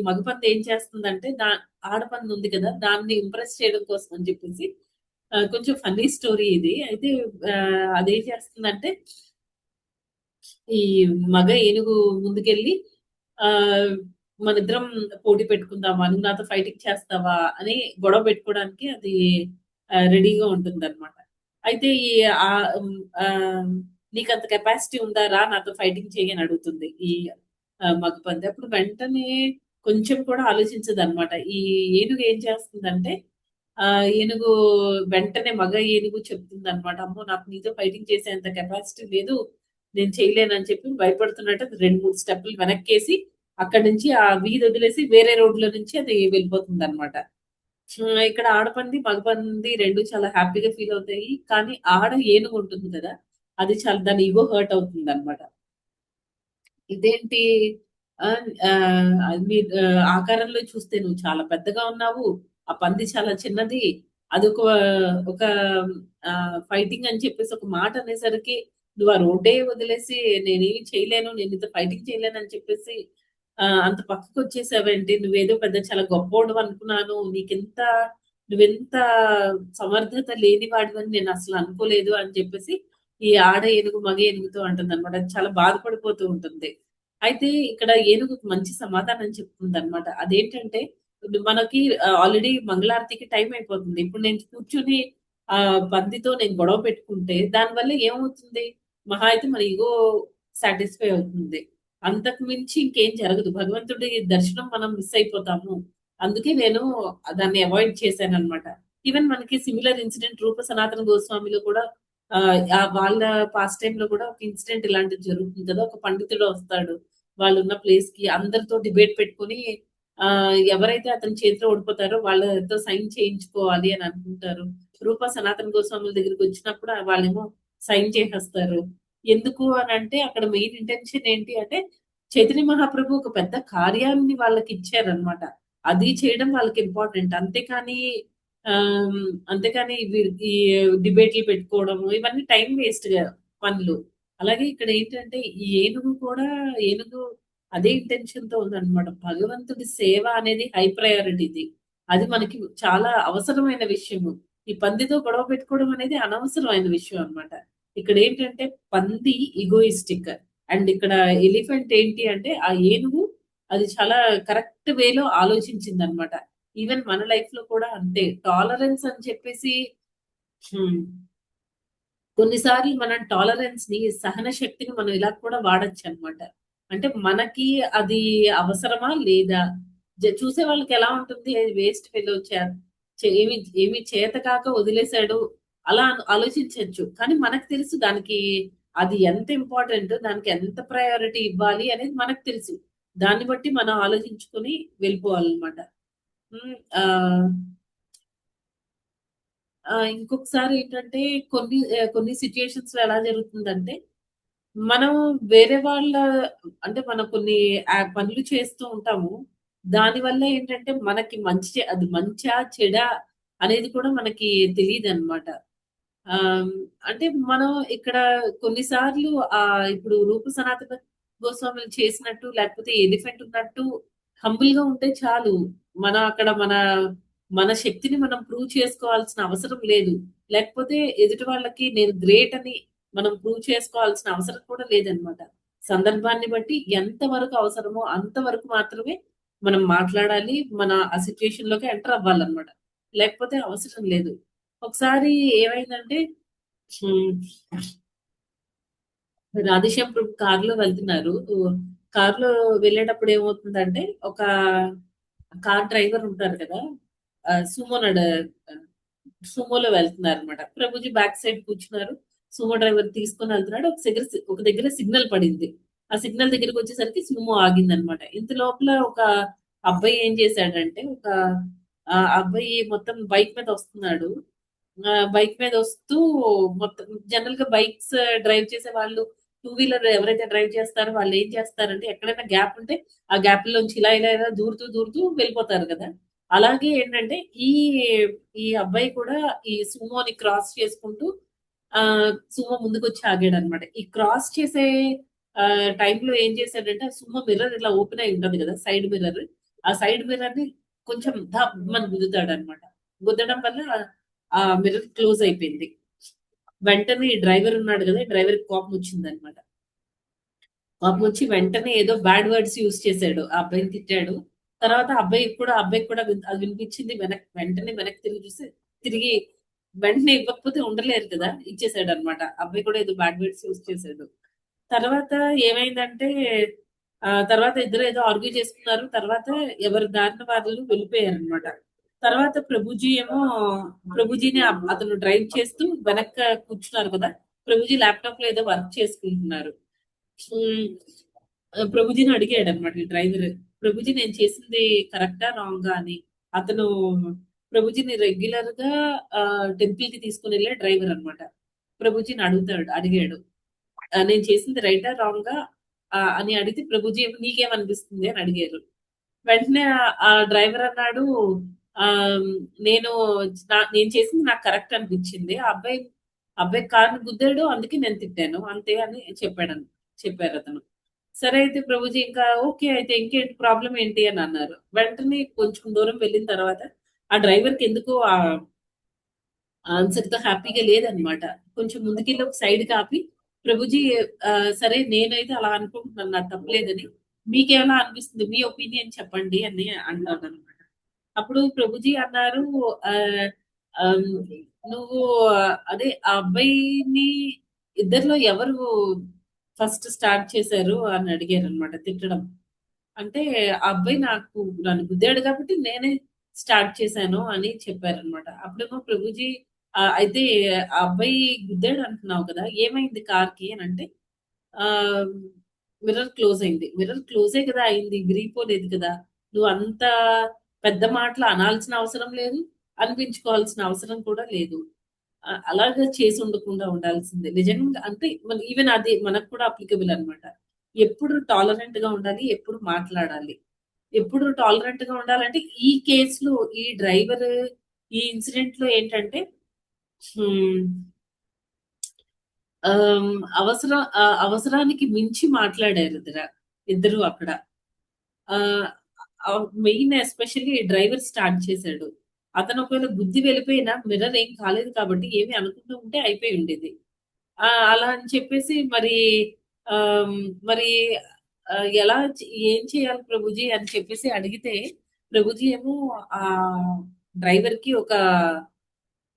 మగ పంది ఏం చేస్తుందంటే, ఆడపంది ఉంది కదా! దాన్ని ఇంప్రెస్ చేయడం కోసం అని చెప్పేసి కొంచెం ఫన్నీ స్టోరీ ఇది. అయితే అదేం చేస్తుందంటే ఈ మగ ఏనుగు ముందుకెళ్ళి ఆహ్, మనిద్దరం పోటీ పెట్టుకుందామా? నువ్వు నాతో ఫైటింగ్ చేస్తావా? అని గొడవ పెట్టుకోవడానికి అది రెడీగా ఉంటుందన్నమాట. అయితే నీకంత కెపాసిటీ ఉందా? రా నాతో ఫైటింగ్ చెయ్యి అని అడుగుతుంది. ఈ మగ పంది. అప్పుడు వెంటనే కొంచెం కూడా ఆలోచించదన్నమాట. ఈ ఏనుగు ఏం చేస్తుందంటే ఏనుగు వెంటనే మగ ఏనుగు చెప్తుందన్నమాట. అమ్మో! నాకు నీతో ఫైటింగ్ చేసేంత కెపాసిటీ లేదు. నేను చేయలేనని చెప్పి భయపడుతున్నట్టు అది 2, 3 స్టెప్పులు వెనక్కేసి అక్కడి నుంచి ఆ వీధి వదిలేసి వేరే రోడ్‌లో నుంచి అది వెళ్ళిపోతుందన్నమాట. ఇక్కడ ఆడపంది, మగపంది 2 చాలా హ్యాపీగా ఫీల్ అవుతాయి. కానీ ఆడ ఏనుగు ఉంటుంది కదా! అది చాలా దాని ఇగో హర్ట్ అవుతుందన్నమాట. ఇదేంటి ఆకారంలో చూస్తే నువ్వు చాలా పెద్దగా ఉన్నావు. ఆ పంది చాలా చిన్నది. అదొక ఒక ఫైటింగ్ అని చెప్పేసి ఒక మాట అనేసరికి నువ్వు ఆ రోడ్డే వదిలేసి నేనేమి చేయలేను. నేను నీతో ఫైటింగ్ చేయలేనని చెప్పేసి అంత పక్కకొచ్చేసావేంటి? నువ్వేదో పెద్ద చాలా గొప్పోడివి అనుకున్నాను. నువ్వెంత సమర్థత లేనివాడివని నేనసలు అనుకోలేదు అని చెప్పేసి ఈ ఆడ ఏనుగు, మగ ఏనుగుతో అంటుందన్నమాట. అది చాలా బాధపడిపోతూ ఉంటుంది. అయితే ఇక్కడ ఏనుగుకి మంచి సమాధానం చెప్తుందన్నమాట. అదేంటంటే ఇప్పుడు మనకి ఆల్రెడీ మంగళారతికి టైం అయిపోతుంది. ఇప్పుడు నేను కూర్చొని పందితో నేను గొడవ పెట్టుకుంటే దానివల్ల ఏమవుతుంది? మహా అయితే మన ఇగో సాటిస్ఫై అవుతుంది. అంతకు మించి ఇంకేం జరగదు. భగవంతుడి దర్శనం మనం మిస్ అయిపోతాము. అందుకే నేను దాన్ని అవాయిడ్ చేశానన్నమాట. ఈవెన్ మనకి సిమిలర్ ఇన్సిడెంట్ రూప సనాతన గోస్వామిలో కూడా వాళ్ళ పాస్ట్ టైమ్‌లో కూడా ఒక ఇన్సిడెంట్ ఇలాంటిది జరుగుతుంది కదా! ఒక పండితుడు వస్తాడు. వాళ్ళున్న ప్లేస్‌కి అందరితో డిబేట్ పెట్టుకొని ఎవరైతే అతని చేతిలో ఓడిపోతారో వాళ్ళతో సైన్ చేయించుకోవాలి అని అనుకుంటారు. రూప సనాతన గోస్వాముల దగ్గరికొచ్చినప్పుడు వాళ్ళేమో సైన్ చేసేస్తారు. ఎందుకు అనంటే అక్కడ మెయిన్ ఇంటెన్షన్ ఏంటి అంటే చైతన్య మహాప్రభు ఒక పెద్ద కార్యాన్ని వాళ్ళకిచ్చారన్నమాట. అది చేయడం వాళ్ళకి ఇంపార్టెంట్. అంతేకాని ఆహ్, అంతేకాని ఈ డిబేట్‌లు పెట్టుకోవడము ఇవన్నీ టైమ్ వేస్ట్‌గా పనులు. అలాగే ఇక్కడ ఏంటంటే ఈ ఏనుగు కూడా ఏనుగు అదే ఇంటెన్షన్‌తో ఉందన్నమాట. భగవంతుడి సేవ అనేది హై ప్రయారిటీది. అది మనకి చాలా అవసరమైన విషయము. ఈ పందితో గొడవ పెట్టుకోవడం అనేది అనవసరమైన విషయం అన్నమాట. ఇక్కడేంటంటే పంది ఎగోయిస్టిక్. అండ్ ఇక్కడ ఎలిఫెంట్ ఏంటి అంటే ఆ ఏనుగు అది చాలా కరెక్ట్ వేలో ఆలోచించిందన్నమాట. ఈవెన్ మన లైఫ్ లో కూడా అంతే. టాలరెన్స్ అని చెప్పేసి హ్మ్. కొన్నిసార్లు మనం టాలరెన్స్ ని సహన శక్తిని మనం ఇలా కూడా వాడొచ్చు అనమాట. అంటే మనకి అది అవసరమా లేదా చూసే వాళ్ళకి ఎలా ఉంటుంది వేస్ట్ ఫెలో ఏమి ఏమి చేత కాక వదిలేశాడు అలా ఆలోచించవచ్చు. కానీ మనకు తెలుసు దానికి అది ఎంత ఇంపార్టెంట్, దానికి ఎంత ప్రయారిటీ ఇవ్వాలి అనేది మనకు తెలుసు. దాన్ని బట్టి మనం ఆలోచించుకొని వెళ్ళిపోవాలన్నమాట. హ్మ్. ఇంకొకసారి ఏంటంటే కొన్ని సిట్యుయేషన్స్‌లో ఎలా జరుగుతుందంటే, మనం వేరే వాళ్ళ అంటే మనం కొన్ని పనులు చేస్తూ ఉంటాము. దానివల్ల ఏంటంటే మనకి అది మంచా? చెడా? అనేది కూడా మనకి తెలీదనమాట. ఆహ్, అంటే మనం ఇక్కడ కొన్ని సార్లు ఇప్పుడు 'రూప సనాతన గోస్వామి' చేసినట్టు లేకపోతే ఎలిఫెంట్ ఉన్నట్టు హంబుల్‌గా ఉంటే చాలు. మనం అక్కడ మన శక్తిని మనం ప్రూవ్ చేసుకోవాల్సిన అవసరం లేదు. లేకపోతే ఎదుటి వాళ్ళకి నేను గ్రేట్ అని మనం ప్రూవ్ చేసుకోవాల్సిన అవసరం కూడా లేదనమాట. సందర్భాన్ని బట్టి ఎంత వరకు అవసరమో అంతవరకు మాత్రమే మనం మాట్లాడాలి. ఆ సిట్యుయేషన్‌లోకి ఎంటర్ అవ్వాలన్నమాట. లేకపోతే అవసరం లేదు. ఒకసారి ఏమైందంటే హ్మ్. రాధేశ్యామ్ కార్‌లో వెళ్తున్నారు. కార్‌లో వెళ్ళేటప్పుడు ఏమవుతుందంటే, ఒక కార్ డ్రైవర్ ఉంటారు కదా! ఆహ్, సుమో నడ ఆహ్, సుమోలో వెళ్తున్నారనమాట. ప్రభుజీ బ్యాక్ సైడ్ కూర్చున్నారు. సుమో డ్రైవర్ తీసుకొని వెళ్తున్నాడు. ఒక దగ్గర సిగ్నల్ పడింది. ఆ సిగ్నల్ దగ్గరికొచ్చేసరికి సుమో ఆగిందనమాట. ఇంత లోపల ఒక అబ్బాయి ఏం చేశాడంటే, అబ్బాయి మొత్తం బైక్ మీద వస్తున్నాడు. బైక్ మీద వస్తూ మొత్తం జనరల్‌గా బైక్స్ డ్రైవ్ చేసే వాళ్ళు టూ వీలర్ ఎవరైతే డ్రైవ్ చేస్తారో వాళ్ళు ఏం చేస్తారంటే ఎక్కడైనా గ్యాప్ ఉంటే ఆ గ్యాప్‌లోంచి ఇలా దూరుతూ వెళ్ళిపోతారు కదా! అలాగే ఏంటంటే ఈ ఈ అబ్బాయి కూడా ఈ సుమోని క్రాస్ చేసుకుంటూ సుమో ముందుకొచ్చి ఆగాడన్నమాట. ఈ క్రాస్ చేసే టైంలో ఏం చేశాడంటే ఆ సుమో మిర్రర్ ఇలా ఓపెన్ అయి ఉంటది కదా! Side mirror. ఆ సైడ్ మిర్రర్‌ని కొంచెం ధమ్మని గుద్దుతాడన్నమాట. గుద్దడం వల్ల మిర్రర్ క్లోజ్ అయిపోయింది. వెంటనే ఈ డ్రైవర్ ఉన్నాడు కదా! ఈ డ్రైవర్‌కి కోపమొచ్చిందన్నమాట. కోపమొచ్చి వెంటనే ఏదో బ్యాడ్ వర్డ్స్ యూజ్ చేశాడు. ఆ అబ్బాయిని తిట్టాడు. తర్వాత ఆ అబ్బాయికి కూడా అది వినిపించింది. వెంటనే వెనక్కి తిరిగి చూసి తిరిగి వెంటనే ఇవ్వకపోతే ఉండలేరు కదా! ఇచ్చేసాడన్నమాట. అబ్బాయి కూడా ఏదో బ్యాడ్ వర్డ్స్ యూజ్ చేశాడు. తర్వాత ఏమైందంటే తర్వాత ఇద్దరు ఏదో ఆర్గ్యూ చేసుకున్నారు. తర్వాత ఎవరి దారిన వాళ్ళు వెళ్ళిపోయారన్నమాట. తర్వాత ప్రభుజీని అతను డ్రైవ్ చేస్తూ వెనక కూర్చున్నారు కదా! ప్రభుజీ ల్యాప్‌టాప్‌లో ఏదో వర్క్ చేసుకుంటున్నారు. హ్మ్. ప్రభుజీని అడిగాడన్నమాట ఈ డ్రైవర్. ప్రభుజీ నేను చేసింది కరెక్టా? రాంగా? అని. అతను ప్రభుజీని రెగ్యులర్‌గా టెంపుల్‌కి తీసుకొనెళ్ళే డ్రైవర్ అన్నమాట. ప్రభుజీని అడిగాడు. నేను చేసింది రైటా? రాంగా? అని అడిగితే ప్రభుజీ ఏమో నీకేమనిపిస్తుంది అని అడిగారు. వెంటనే ఆ డ్రైవర్ అన్నాడు ఆహ్, నేను నేను చేసింది నాకు కరెక్ట్ అనిపించింది. ఆ అబ్బాయి కార్‌ని గుద్దాడు. అందుకే నేను తిట్టాను. అంతే అని చెప్పారతను. సరే అయితే ప్రభుజీ ఇంకా ఓకే. అయితే ఇంకేంటి ప్రాబ్లమ్ ఏంటి అని అన్నారు. వెంటనే కొంచెం దూరం వెళ్ళిన తర్వాత ఆ డ్రైవర్‌కి ఎందుకో ఆన్సర్‌తో హ్యాపీగా లేదనమాట. కొంచెం ముందుకెళ్ళి ఒక సైడ్‌కి ఆపి ప్రభుజీ సరే నేనైతే అలా అనుకుంటున్నాను. నాది తప్పు లేదని. మీకెలా అనిపిస్తుంది? మీ ఒపీనియన్ చెప్పండి అని అన్నాననమాట. అప్పుడు ప్రభుజీ అన్నారు ఆహ్, ఆహ్, "నువ్వు అదే ఆ అబ్బాయిని ఇద్దరిలో ఎవరు ఫస్ట్ స్టార్ట్ చేశారు?" అని అడిగారనమాట తిట్టడం. అంటే ఆ అబ్బాయి నన్ను గుద్దాడు కాబట్టి నేనే స్టార్ట్ చేశాను అని చెప్పారనమాట. అప్పుడేమో ప్రభుజీ అయితే ఆ అబ్బాయి గుద్దాడు అంటున్నావు కదా! ఏమైంది కార్‌కి అనంటే ఆహ్, మిర్రర్ క్లోజ్ అయింది. మిర్రర్ క్లోజే కదా అయింది. విరిగిపోలేదు కదా! నువ్వంత పెద్ద మాటలు అనాల్సిన అవసరం లేదు. అనిపించుకోవాల్సిన అవసరం కూడా లేదు. అలాగా చేసి ఉండకుండా ఉండాల్సిందే. నిజంగా అంటే ఈవెన్ అది మనకు కూడా అప్లికబుల్ అనమాట. ఎప్పుడు టాలరెంట్‌గా ఉండాలి. ఎప్పుడు మాట్లాడాలి. ఎప్పుడు టాలరెంట్‌గా ఉండాలంటే ఈ కేస్‌లో ఈ డ్రైవర్ ఈ ఇన్సిడెంట్ లో ఏంటంటే హ్మ్, అవసరానికి మించి మాట్లాడారు ఇద్దరు అక్కడ. మెయిన్ ఎస్పెషల్లీ డ్రైవర్ స్టార్ట్ చేశాడు. అతను ఒకవేళ గుద్ది వెళ్ళిపోయినా మిర్రర్ ఏం కాలేదు కాబట్టి ఏమి అనుకుంటూ ఉంటే అయిపోయి ఉండేది. అలా అని చెప్పేసి ఆహ్, మరి ఎలా ఏం చేయాలి ప్రభుజీ అని చెప్పేసి అడిగితే, ప్రభుజీ ఏమో డ్రైవర్‌కి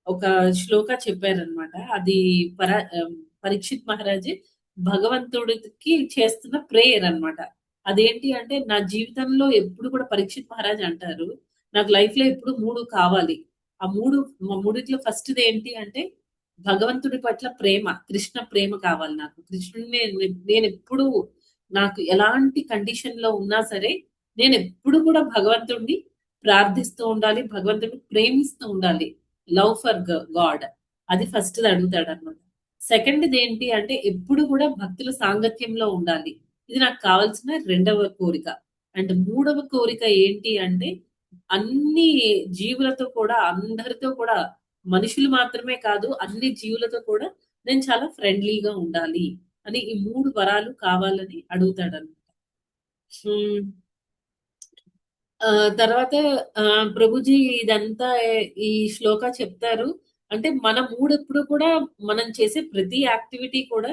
ఒక శ్లోక చెప్పారనమాట. అది పర ఆహ్, పరీక్షిత్ మహారాజ్ భగవంతుడికి చేస్తున్న ప్రేయర్ అన్నమాట. అదేంటి అంటే, నా జీవితంలో ఎప్పుడు కూడా పరీక్షిత్ మహారాజ్ అంటారు, నాకు లైఫ్‌లో ఎప్పుడు 3 కావాలి. ఆ 3 మూడిట్లో ఫస్ట్‌ది ఏంటి అంటే, భగవంతుడి పట్ల ప్రేమ, కృష్ణ ప్రేమ కావాలి నాకు. కృష్ణుడిని నేనెప్పుడు నాకు ఎలాంటి కండిషన్‌లో ఉన్నా సరే, నేనెప్పుడు కూడా భగవంతుడిని ప్రార్థిస్తూ ఉండాలి. భగవంతుడిని ప్రేమిస్తూ ఉండాలి. Love for God. అది ఫస్ట్‌ది అడుగుతాడన్నమాట. సెకండ్‌ది ఏంటి అంటే ఎప్పుడు కూడా భక్తుల సాంగత్యంలో ఉండాలి. ఇది నాకు కావాల్సిన రెండవ కోరిక. అండ్ మూడవ కోరిక ఏంటి అంటే అన్ని జీవులతో కూడా అందరితో కూడా మనుషులు మాత్రమే కాదు అన్ని జీవులతో కూడా నేను చాలా ఫ్రెండ్లీగా ఉండాలి అని ఈ 3 వరాలు కావాలని అడుగుతాడన్నమాట. హ్మ్. తర్వాత ప్రభుజీ ఇదంతా ఈ శ్లోక చెప్తారు. అంటే మన మూడెప్పుడు కూడా మనం చేసే ప్రతి యాక్టివిటీ కూడా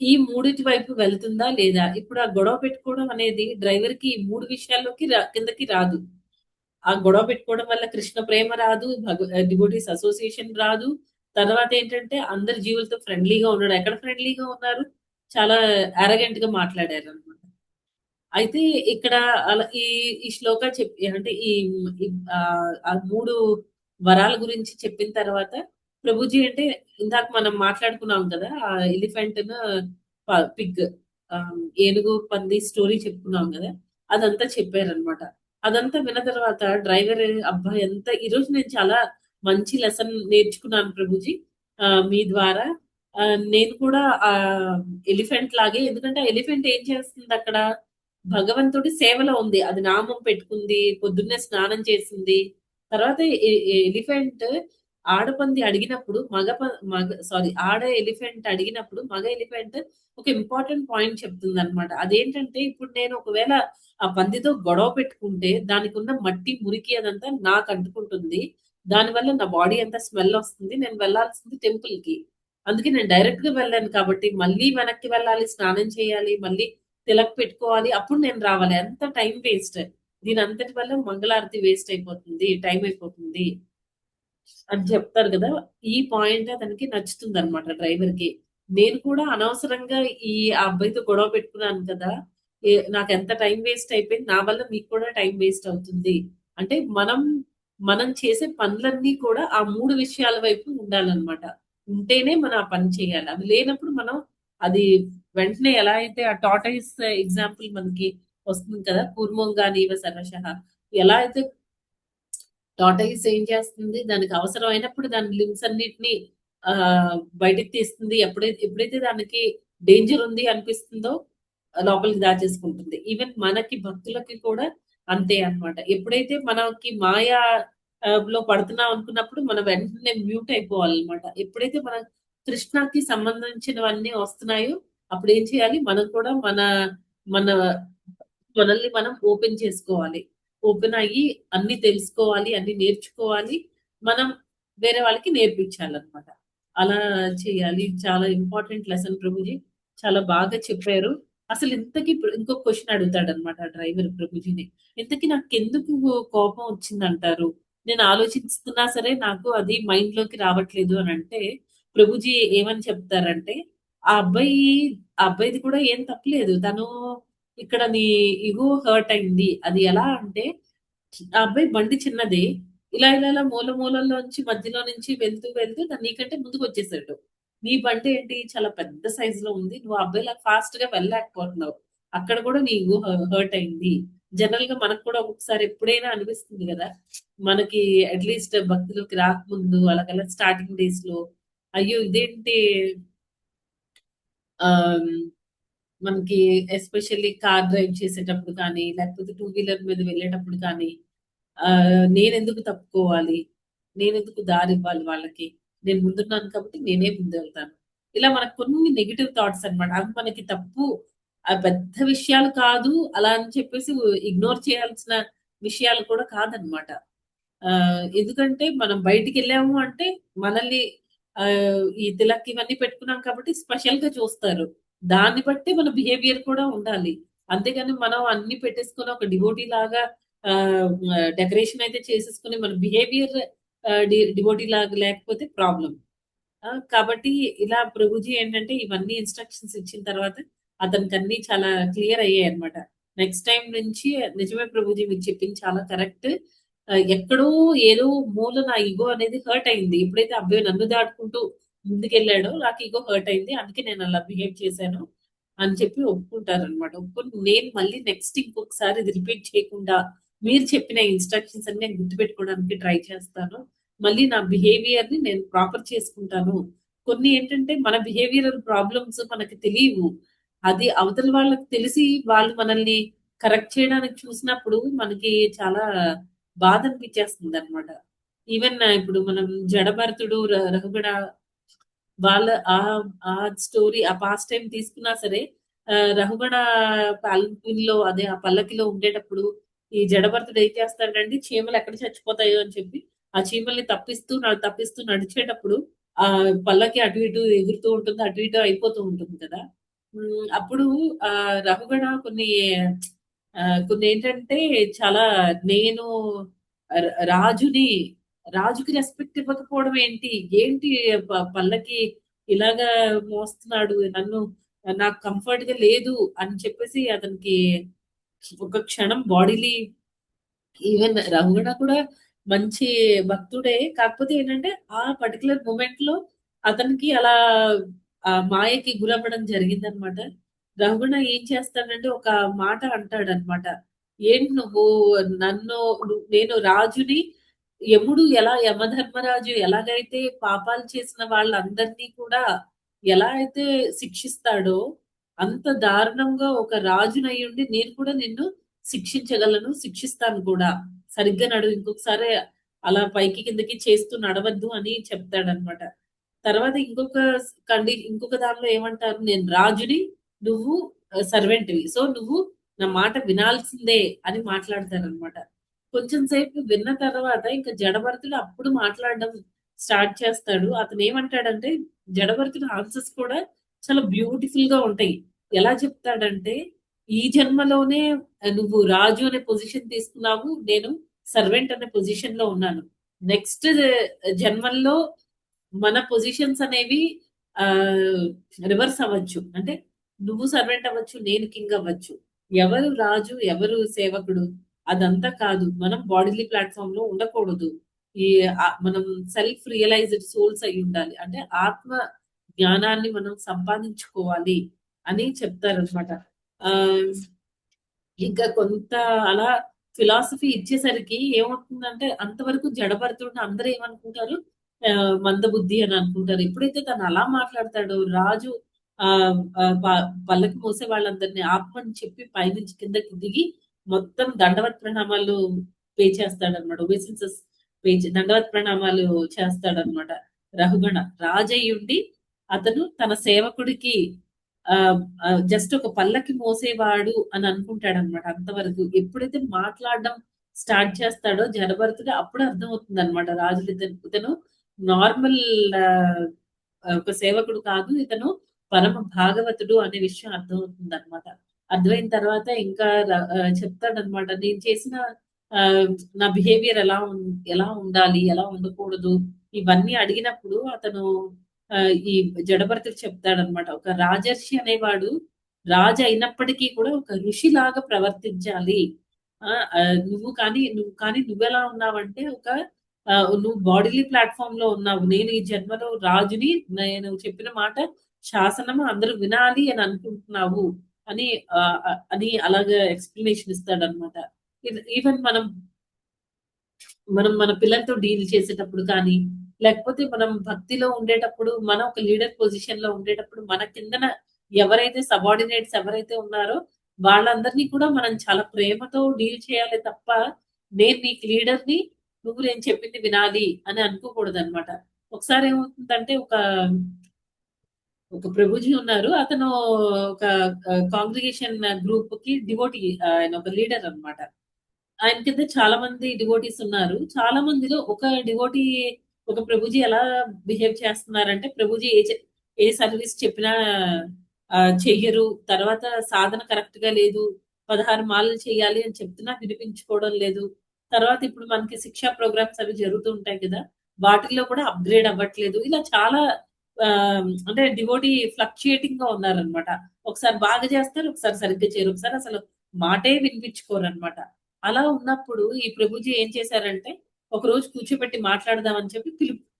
ఈ మూడిటి వైపు వెళ్తుందా లేదా? ఇప్పుడు ఆ గొడవ పెట్టుకోవడం అనేది డ్రైవర్‌కి ఈ 3 విషయాల్లోకి కిందకి రాదు. ఆ గొడవ పెట్టుకోవడం వల్ల కృష్ణ ప్రేమ రాదు. డివోటీస్ అసోసియేషన్ రాదు. తర్వాతేంటంటే అందరి జీవులతో ఫ్రెండ్లీగా ఉండడం. ఎక్కడ ఫ్రెండ్లీగా ఉన్నారు? చాలా యారగెంట్‌గా మాట్లాడారనమాట. అయితే ఇక్కడ అలా ఈ ఈ శ్లోక అంటే ఈ ఆ 3 వరాల గురించి చెప్పిన తర్వాత ప్రభుజీ అంటే ఇందాక మనం మాట్లాడుకున్నాం కదా! ఆ ఎలిఫెంట్‌ను పిగ్ ఏనుగు, పంది స్టోరీ చెప్పుకున్నాం గదా! అదంతా చెప్పారనమాట. అదంతా విన్న తర్వాత డ్రైవర్ అబ్బా! ఈరోజు నేను చాలా మంచి లెసన్ నేర్చుకున్నాను ప్రభుజీ మీ ద్వారా. నేను కూడా ఎలిఫెంట్ లాగే ఎందుకంటే ఆ ఎలిఫెంట్ ఏం చేస్తుందక్కడ భగవంతుడి సేవలో ఉంది. అది నామం పెట్టుకుంది. పొద్దున్నే స్నానం చేసింది. తర్వాత ఎలిఫెంట్ ఆడపంది అడిగినప్పుడు ఆడ ఎలిఫెంట్ అడిగినప్పుడు మగ ఎలిఫెంట్ ఒక ఇంపార్టెంట్ పాయింట్ చెప్తుందన్నమాట. అదేంటంటే ఇప్పుడు నేను ఒకవేళ ఆ పందితో గొడవ పెట్టుకుంటే దానికున్న మట్టి, మురికి అదంతా నాకు అంటుకుంటుంది. దానివల్ల నా బాడీ అంతా స్మెల్ వస్తుంది. నేను వెళ్ళాల్సింది టెంపుల్‌కి. అందుకే నేను డైరెక్ట్‌గా వెళ్ళాను కాబట్టి మళ్ళీ వెనక్కి వెళ్ళాలి, స్నానం చేయాలి, మళ్ళీ తిలక్ పెట్టుకోవాలి. అప్పుడు నేను రావాలి. అంత టైం వేస్ట్. దీనంతటి వల్ల మంగళారతి వేస్ట్ అయిపోతుంది. టైం అయిపోతుంది. అని చెప్తారు గదా! ఈ పాయింట్ అతనికి నచ్చుతుందనమాట డ్రైవర్‌కి. నేను కూడా అనవసరంగా ఆ అబ్బాయితో గొడవ పెట్టుకున్నాను కదా! నాకెంత టైం వేస్ట్ అయిపోయింది. నా వల్ల మీకు కూడా టైం వేస్ట్ అవుతుంది. అంటే మనం చేసే పనులన్నీ కూడా ఆ 3 విషయాల వైపు ఉండాలనమాట. ఉంటేనే మనం ఆ పని చేయాలి. అవి లేనప్పుడు మనం అది వెంటనే ఎలా అయితే ఆ టార్టాయిస్ ఎగ్జాంపుల్ మనకి వస్తుంది కదా! కూర్మోంగానీవ సర్వశః ఎలా అయితే టార్టాయిస్ ఏం చేస్తుంది? దానికి అవసరమైనప్పుడు దాని లింబ్స్ అన్నిటిని బయటికి తీస్తుంది. ఎప్పుడైతే దానికి డేంజర్ ఉంది అనిపిస్తుందో లోపలికి దాచేసుకుంటుంది. ఈవెన్ మనకి భక్తులకి కూడా అంతే అన్నమాట. ఎప్పుడైతే మనకి మాయా లో పడుతున్నాం అనుకున్నప్పుడు మనం వెంటనే మ్యూట్ అయిపోవాలన్నమాట. ఎప్పుడైతే మన కృష్ణకి సంబంధించినవన్నీ వస్తున్నాయో అప్పుడేం చేయాలి? మనం కూడా మన మనల్ని మనం ఓపెన్ చేసుకోవాలి. ఓపెన్ అయ్యి అన్నీ తెలుసుకోవాలి, అన్నీ నేర్చుకోవాలి. మనం వేరే వాళ్ళకి నేర్పించాలన్నమాట. అలా చేయాలి. చాలా ఇంపార్టెంట్ లెసన్ ప్రభుజీ. చాలా బాగా చెప్పారు. అసలు ఇంతకి ఇప్పుడు ఇంకొక క్వెషన్ అడుగుతాడన్నమాట డ్రైవర్ ప్రభుజీని. ఇంతకి నాకెందుకు కోపం వచ్చిందంటారు? నేను ఆలోచిస్తున్నా సరే నాకు అది మైండ్‌లోకి రావట్లేదు అనంటే, ప్రభుజీ ఏమని చెప్తారంటే, ఆ అబ్బాయి ఆ అబ్బాయిది కూడా ఏం తప్పులేదు. తను ఇక్కడ నీ ఇగో హర్ట్ అయింది. అది ఎలా అంటే, ఆ అబ్బాయి బండి చిన్నదే. ఇలా మూల మూలల్లోంచి మధ్యలో నుంచి వెళ్తూ నీకంటే ముందుకొచ్చేసాడు. నీ బండి ఏంటి చాలా పెద్ద సైజ్‌లో ఉంది. నువ్వు ఆ అబ్బాయిలాగా ఫాస్ట్‌గా వెళ్ళలేకపోతున్నావు. అక్కడ కూడా నీ ఇగో హర్ట్ అయింది. జనరల్‌గా మనకు కూడా ఒక్కొక్కసారి ఎప్పుడైనా అనిపిస్తుంది గదా! మనకి అట్‌లీస్ట్ భక్తిలోకి రాకముందు అలాగలా స్టార్టింగ్ డేస్‌లో అయ్యో! ఇదేంటి ఆహ్, మనకి ఎస్పెషల్లీ కార్ డ్రైవ్ చేసేటప్పుడు కానీ, లేకపోతే టూ వీలర్ మీద వెళ్ళేటప్పుడు కానీ, నేనెందుకు తప్పుకోవాలి? నేనెందుకు దారి ఇవ్వాలి వాళ్ళకి? నేను ముందున్నాను కాబట్టి నేనే ముందెళ్తాను. ఇలా మనకు కొన్ని నెగెటివ్ థాట్స్ అన్నమాట. అవి మనకి తప్పు, పెద్ద విషయాలు కాదు అలా అని చెప్పేసి ఇగ్నోర్ చేయాల్సిన విషయాలు కూడా కాదన్నమాట. ఎందుకంటే మనం బయటికెళ్ళాము అంటే మనల్ని ఈ తిలక్ ఇవన్నీ పెట్టుకున్నాం కాబట్టి స్పెషల్‌గా చూస్తారు. దాన్ని బట్టి మన బిహేవియర్ కూడా ఉండాలి. అంతేగాని మనం అన్నీ పెట్టేసుకొని ఒక డివోటీ లాగా డెకరేషన్ అయితే చేసేసుకొని మన బిహేవియర్ డివోటీ లాగా లేకపోతే ప్రాబ్లమ్. కాబట్టి ఇలా ప్రభుజీ ఏంటంటే ఇవన్నీ ఇన్‌స్ట్రక్షన్స్ ఇచ్చిన తర్వాత అతనికన్నీ చాలా క్లియర్ అయ్యాయన్నమాట. నెక్స్ట్ టైమ్ నుంచి నిజమే ప్రభుజీ మీరు చెప్పింది చాలా కరెక్ట్. ఎక్కడో ఏదో మూల నా ఇగో అనేది హర్ట్ అయింది. ఎప్పుడైతే ఆ అబ్బాయి నన్ను దాటుకుంటూ ముందుకెళ్ళాడో నాకు ఇగో హర్ట్ అయింది. అందుకే నేను అలా బిహేవ్ చేశాను అని చెప్పి ఒప్పుకుంటారన్నమాట. ఒప్పుకొని నేను మళ్ళీ నెక్స్ట్ ఇంకొకసారి ఇది రిపీట్ చేయకుండా మీరు చెప్పిన ఇన్‌స్ట్రక్షన్స్ అన్ని నేను గుర్తుపెట్టుకోవడానికి ట్రై చేస్తాను. మళ్ళీ నా బిహేవియర్‌ని నేను ప్రాపర్ చేసుకుంటాను. కొన్ని ఏంటంటే మన బిహేవియరల్ ప్రాబ్లమ్స్ మనకి తెలీవు. అది అవతల వాళ్ళకి తెలిసి వాళ్ళు మనల్ని కరెక్ట్ చేయడానికి చూసినప్పుడు మనకి చాలా బాధ అనిపించేస్తుందన్నమాట. ఈవెన్ ఇప్పుడు మనం 'జడభరతుడు', 'రఘుగణ' వాళ్ళ ఆ స్టోరీ ఆ పాస్ట్ టైమ్ తీసుకున్నా సరే 'రఘుగణ' పాల్పిన్‌లో అదే ఆ పల్లకిలో ఉండేటప్పుడు ఈ జడభరతుడు ఏం చేస్తాడంటే చీమలు ఎక్కడ చచ్చిపోతాయో అని చెప్పి ఆ చీమల్ని తప్పిస్తూ నడిచేటప్పుడు పల్లకి అటు ఇటు ఎగురుతూ ఉంటుంది. అటు ఇటు అయిపోతూ ఉంటుంది కదా! అప్పుడు 'రఘుగణ' కొన్నేంటంటే చాలా నేను రాజుని రాజుకి రెస్పెక్ట్ ఇవ్వకపోవడం ఏంటి? ఏంటి పల్లకి ఇలాగా మోస్తున్నాడు. నాకు కంఫర్ట్‌గా లేదు అని చెప్పేసి అతనికి ఒక క్షణం బాడీలీ ఈవెన్ రమణ కూడా మంచి భక్తుడే. కాకపోతే ఏంటంటే, ఆ పర్టిక్యులర్ మొమెంట్‌లో అతనికి అలా మాయకి గురవ్వడం జరిగిందనమాట. రమణ ఏం చేస్తాడంటే, ఒక మాట అంటాడనమాట. "ఏంటి నువ్వు నన్ను నేను రాజుని, యమధర్మరాజు ఎలాగైతే పాపాలు చేసిన వాళ్ళందరినీ కూడా ఎలా అయితే శిక్షిస్తాడో, అంత దారుణంగా ఒక రాజునయ్యుండి నేను కూడా నిన్ను శిక్షించగలను, శిక్షిస్తాను కూడా. సరిగ్గా నడువు. ఇంకొకసారి అలా పైకి కిందకి చేస్తూ నడవద్దు అని చెప్తాడనమాట. తర్వాత ఇంకొక దానిలో ఏమంటారు, నేను రాజుని, నువ్వు సర్వెంట్‌వి. సో, నువ్వు నా మాట వినాల్సిందే అని మాట్లాడతారనమాట. కొంచెం సేపు విన్న తర్వాత ఇంక జడభరతుడు అప్పుడు మాట్లాడడం స్టార్ట్ చేస్తాడు. అతనేమంటాడంటే, జడభరతుడి ఆన్సర్స్ కూడా చాలా బ్యూటిఫుల్‌గా ఉంటాయి. ఎలా చెప్తాడంటే, "ఈ జన్మలోనే నువ్వు రాజు అనే పొజిషన్ తీసుకున్నావు. నేను సర్వెంట్ అనే పొజిషన్‌లో ఉన్నాను. నెక్స్ట్ జన్మల్లో మన పొజిషన్స్ అనేవి ఆహ్, రివర్స్ అవ్వచ్చు. అంటే నువ్వు సర్వెంట్ అవ్వచ్చు. నేను కింగ్ అవ్వచ్చు. ఎవరు రాజు, ఎవరు సేవకుడు అదంతా కాదు. మనం బాడీలీ ప్లాట్‌ఫార్మ్‌లో ఉండకూడదు. ఈ మనం సెల్ఫ్ రియలైజ్డ్ సోల్స్ అయ్యుండాలి. అంటే ఆత్మ జ్ఞానాన్ని మనం సంపాదించుకోవాలి అని చెప్తారనమాట. ఆహ్, ఇంకా కొంత అలా ఫిలాసఫీ ఇచ్చేసరికి ఏమవుతుందంటే అంతవరకు జడభరతుడిని అందరూ ఏమనుకుంటారు మందబుద్ధి అని అనుకుంటారు. ఎప్పుడైతే తను అలా మాట్లాడతాడో రాజు ఆహ్, ఆహ్, ప పల్లకి మోసే వాళ్ళందరిని ఆపమని చెప్పి పైనుంచి కిందకి దిగి మొత్తం దండవత్ ప్రణామాలు పే చేస్తాడన్నమాట. దండవత్ ప్రణామాలు చేస్తాడన్నమాట. రహుగణ రాజయ్యుండి అతను తన సేవకుడికి జస్ట్ ఒక పల్లకి మోసేవాడు అని అనుకుంటాడన్నమాట అంతవరకు. ఎప్పుడైతే మాట్లాడడం స్టార్ట్ చేస్తాడో జనభరతుడు అప్పుడు అర్థమవుతుందన్నమాట. ఇతను నార్మల్ ఆహ్, ఒక సేవకుడు కాదు. ఇతను పరమ భాగవతుడు అనే విషయం అర్థమవుతుందన్నమాట. అర్థమైన తర్వాత ఇంకా చెప్తాడన్నమాట. నేను చేసిన ఆహ్, నా బిహేవియర్ ఎలా ఉండాలి? ఎలా ఉండకూడదు? ఇవన్నీ అడిగినప్పుడు అతను ఈ జడభరతుడు చెప్తాడన్నమాట. ఒక రాజర్షి అనేవాడు రాజు అయినప్పటికీ కూడా ఒక ఋషిలాగా ప్రవర్తించాలి. నువ్వెలా ఉన్నావంటే నువ్వు బాడీలీ ప్లాట్‌ఫార్మ్‌లో ఉన్నావు. నేను ఈ జన్మలో రాజుని. నేను చెప్పిన మాట శాసనం అందరూ వినాలి అని అనుకుంటున్నావు అని అని అలాగా ఎక్స్‌ప్లనేషన్ ఇస్తాడన్నమాట. ఈవెన్ మనం మన పిల్లలతో డీల్ చేసేటప్పుడు కానీ, లేకపోతే మనం భక్తిలో ఉండేటప్పుడు, మనం ఒక లీడర్ పొజిషన్‌లో ఉండేటప్పుడు, మన కిందన ఎవరైతే సబార్డినేట్స్ ఎవరైతే ఉన్నారో, వాళ్ళందరినీ కూడా మనం చాలా ప్రేమతో డీల్ చేయాలి తప్ప, నేను నీకు లీడర్‌ని, నువ్వు నేను చెప్పింది వినాలి అని అనుకోకూడదు అనమాట. ఒకసారి ఏమవుతుందంటే ఒక ప్రభుజీ ఉన్నారు. అతను ఒక కాంగ్రిగేషన్ గ్రూప్ కి డివోటీ, ఆయన ఒక లీడర్ అన్నమాట. ఆయన కింద చాలా మంది డివోటీస్ ఉన్నారు. చాలా మందిలో ఒక డివోటీ, ఒక ప్రభుజీ ఎలా బిహేవ్ చేస్తున్నారంటే, ప్రభుజీ ఏ సర్వీస్ చెప్పినా చెయ్యరు. తర్వాత సాధన కరెక్ట్ గా లేదు. 16 మాలలు చేయాలి అని చెప్తున్నా వినిపించుకోవడం లేదు. తర్వాత ఇప్పుడు మనకి శిక్షా ప్రోగ్రామ్స్ అవి జరుగుతూ ఉంటాయి కదా! వాటిల్లో కూడా అప్‌గ్రేడ్ అవ్వట్లేదు. ఇలా చాలా అంటే డివోటీ ఫ్లక్చుయేటింగ్ గా ఉన్నారనమాట. ఒకసారి బాగా చేస్తారు, ఒకసారి సరిగ్గా చేయరు. ఒకసారి అసలు మాటే వినిపించుకోరనమాట. అలా ఉన్నప్పుడు ఈ ప్రభుజీ ఏం చేశారంటే, ఒకరోజు కూర్చోబెట్టి మాట్లాడదాం అని చెప్పి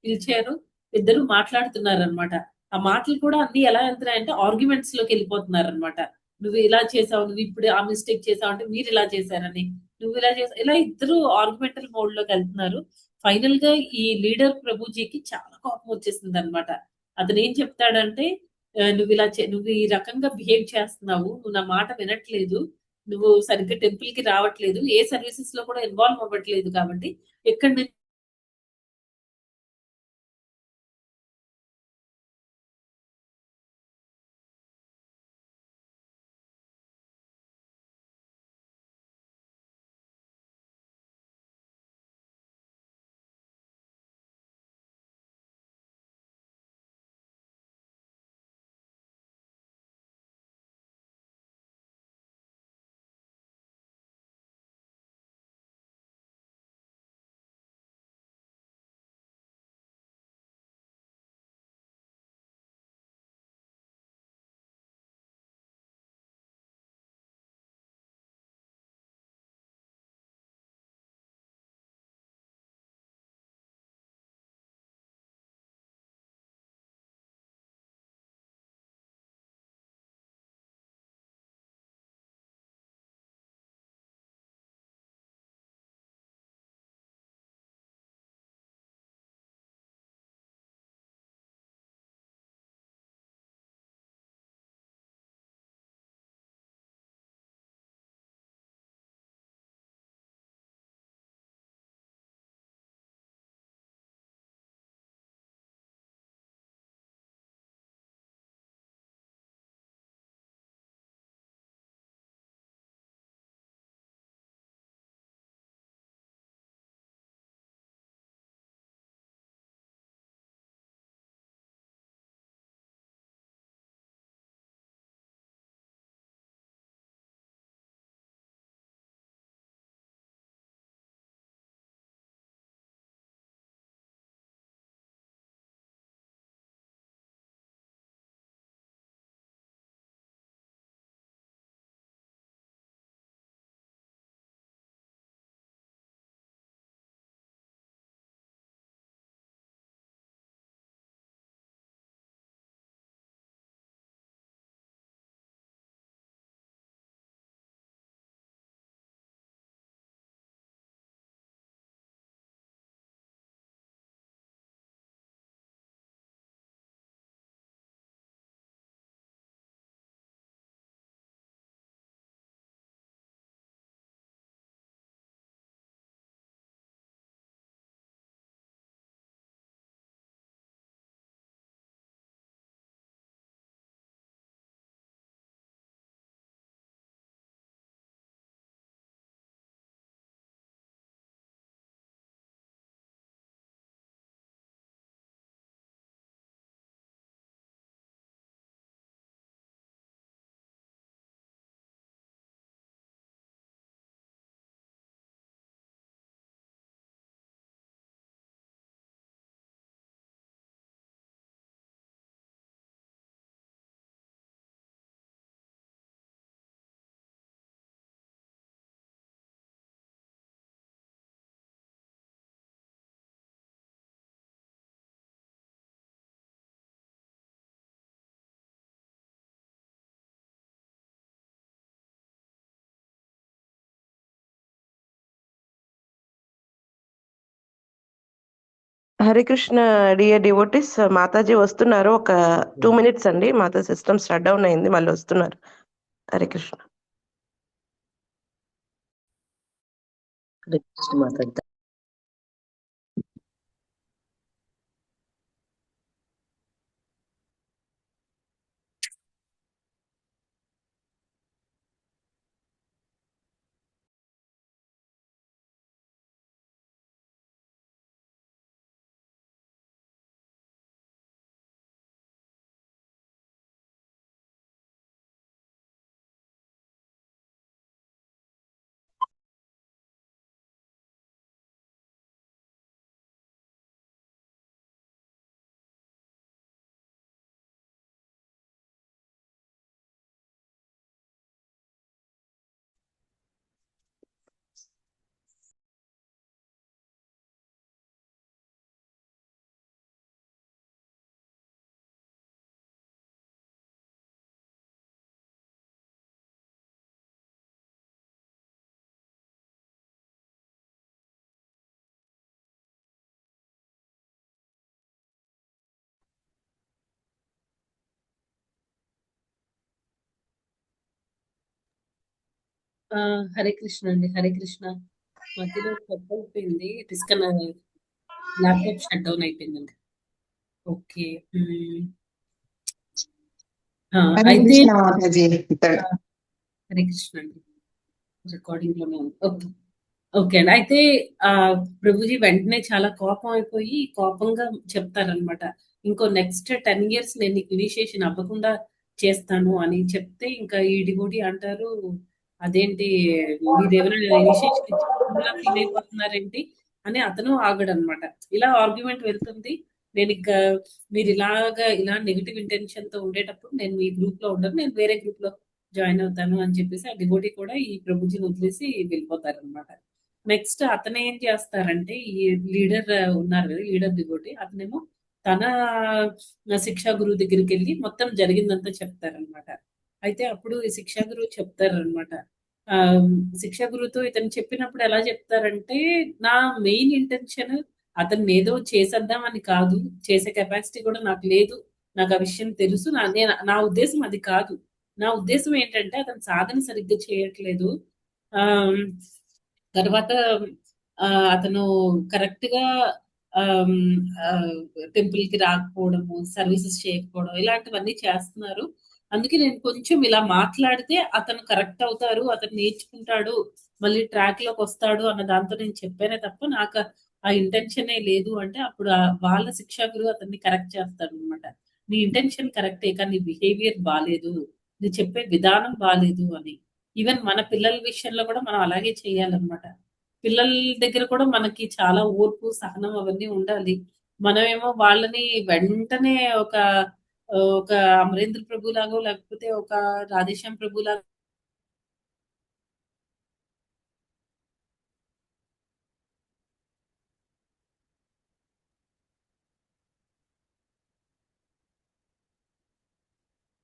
పిలిచారు. ఇద్దరు మాట్లాడుతున్నారనమాట. ఆ మాటలు కూడా అన్నీ ఎలా వెళ్తున్నాయంటే ఆర్గ్యుమెంట్స్ లోకి వెళ్ళిపోతున్నారనమాట. నువ్వు ఇలా చేసావు, నువ్వు ఇప్పుడు ఆ మిస్టేక్ చేసావు అంటే మీరు ఇలా చేశారని, నువ్వు ఇలా చేసావు, ఇలా ఇద్దరు ఆర్గ్యుమెంటల్ మోడ్ లోకి వెళ్తున్నారు. ఫైనల్ గా ఈ లీడర్ ప్రభుజీకి చాలా కోపం వచ్చేసింది అనమాట. అతను ఏం చెప్తాడంటే, నువ్వు ఈ రకంగా బిహేవ్ చేస్తున్నావు, నువ్వు నా మాట వినట్లేదు, నువ్వు సరిగ్గా టెంపుల్ కి రావట్లేదు, ఏ సర్వీసెస్ లో కూడా ఇన్వాల్వ్ అవ్వట్లేదు, కాబట్టి ఎక్కడి నుంచి హరే కృష్ణ డియర్ డివోటీస్, మాతాజీ వస్తున్నారు. ఒక 2 మినిట్స్ అండి. మాతా సిస్టమ్ షట్ డౌన్ అయింది, మళ్ళీ వస్తున్నారు. హరే కృష్ణ. హరే కృష్ణ మాతాజీ. హరే కృష్ణ అండి, హరే కృష్ణ. మధ్యలో కట్ అయిపోయింది, ల్యాప్టాప్ షట్ డౌన్ అయిపోయిందండి. ఓకే. మ్మ్. ఆ, హరే అయితే కృష్ణ మాతాజీ. ఆ, హరే కృష్ణ అండి, రికార్డింగ్ లోనే ఉంది. ఓకే. ఓకే అండి. అయితే ఆ ప్రభుజీ వెంటనే చాలా కోపం అయిపోయి కోపంగా చెప్తారనమాట. ఇంకో నెక్స్ట్ 10 years నేను నీకు ఇనిషియేషన్ అవ్వకుండా చేస్తాను అని చెప్తే, ఇంకా ఈ డివోటీ అంటారు, అదేంటి మీరేమైనా ఇనిషియేషన్ ఇచ్చిన ఫీల్ అయిపోతున్నారేంటి అని. అతను ఆగడనమాట. ఇలా ఆర్గ్యుమెంట్ వెళ్తుంది. నేను ఇంకా మీరు ఇలా నెగిటివ్ ఇంటెన్షన్ తో ఉండేటప్పుడు నేను మీ గ్రూప్ లో ఉండను, నేను వేరే గ్రూప్ లో జాయిన్ అవుతాను అని చెప్పేసి ఆ డివోటీ కూడా ఈ ప్రభుజీని వదిలేసి వెళ్ళిపోతారనమాట. నెక్స్ట్ అతను ఏం చేస్తారంటే, ఈ లీడర్ ఉన్నారు కదా, లీడర్ డివోటీ, అతనేమో తన శిక్షా గురువు దగ్గరికి వెళ్ళి మొత్తం జరిగిందంతా చెప్తారనమాట. అయితే అప్పుడు ఈ శిక్షా గురువు చెప్తారనమాట. ఆ శిక్షా గురువుతో ఇతను చెప్పినప్పుడు ఎలా చెప్తారంటే, నా మెయిన్ ఇంటెన్షన్ అతన్ని ఏదో చేసేద్దామని కాదు, చేసే కెపాసిటీ కూడా నాకు లేదు, నాకు ఆ విషయం తెలుసు, నా ఉద్దేశం అది కాదు. నా ఉద్దేశం ఏంటంటే అతను సాధన సరిగ్గా చేయట్లేదు. ఆ తర్వాత అతను కరెక్ట్ గా టెంపుల్ కి రాకపోవడము, సర్వీసెస్ చేయకపోవడం, ఇలాంటివన్నీ చేస్తున్నారు. అందుకే నేను కొంచెం ఇలా మాట్లాడితే అతను కరెక్ట్ అవుతారు, అతను నేర్చుకుంటాడు, మళ్ళీ ట్రాక్ లోకి వస్తాడు అన్న దాంతో నేను చెప్పానే తప్ప నాకు ఆ ఇంటెన్షనే లేదు అంటే, అప్పుడు వాళ్ళ శిక్షా గురువు అతన్ని కరెక్ట్ చేస్తాడు అనమాట. నీ ఇంటెన్షన్ కరెక్టే, కానీ నీ బిహేవియర్ బాలేదు, నీ చెప్పే విధానం బాలేదు అని. ఈవెన్ మన పిల్లల విషయంలో కూడా మనం అలాగే చేయాలన్నమాట. పిల్లల దగ్గర కూడా మనకి చాలా ఓర్పు, సహనం అవన్నీ ఉండాలి. మనమేమో వాళ్ళని వెంటనే ఒక ఒక అమరేంద్ర ప్రభు లాగో లేకపోతే ఒక రాధేశ్యామ్ ప్రభు లాగా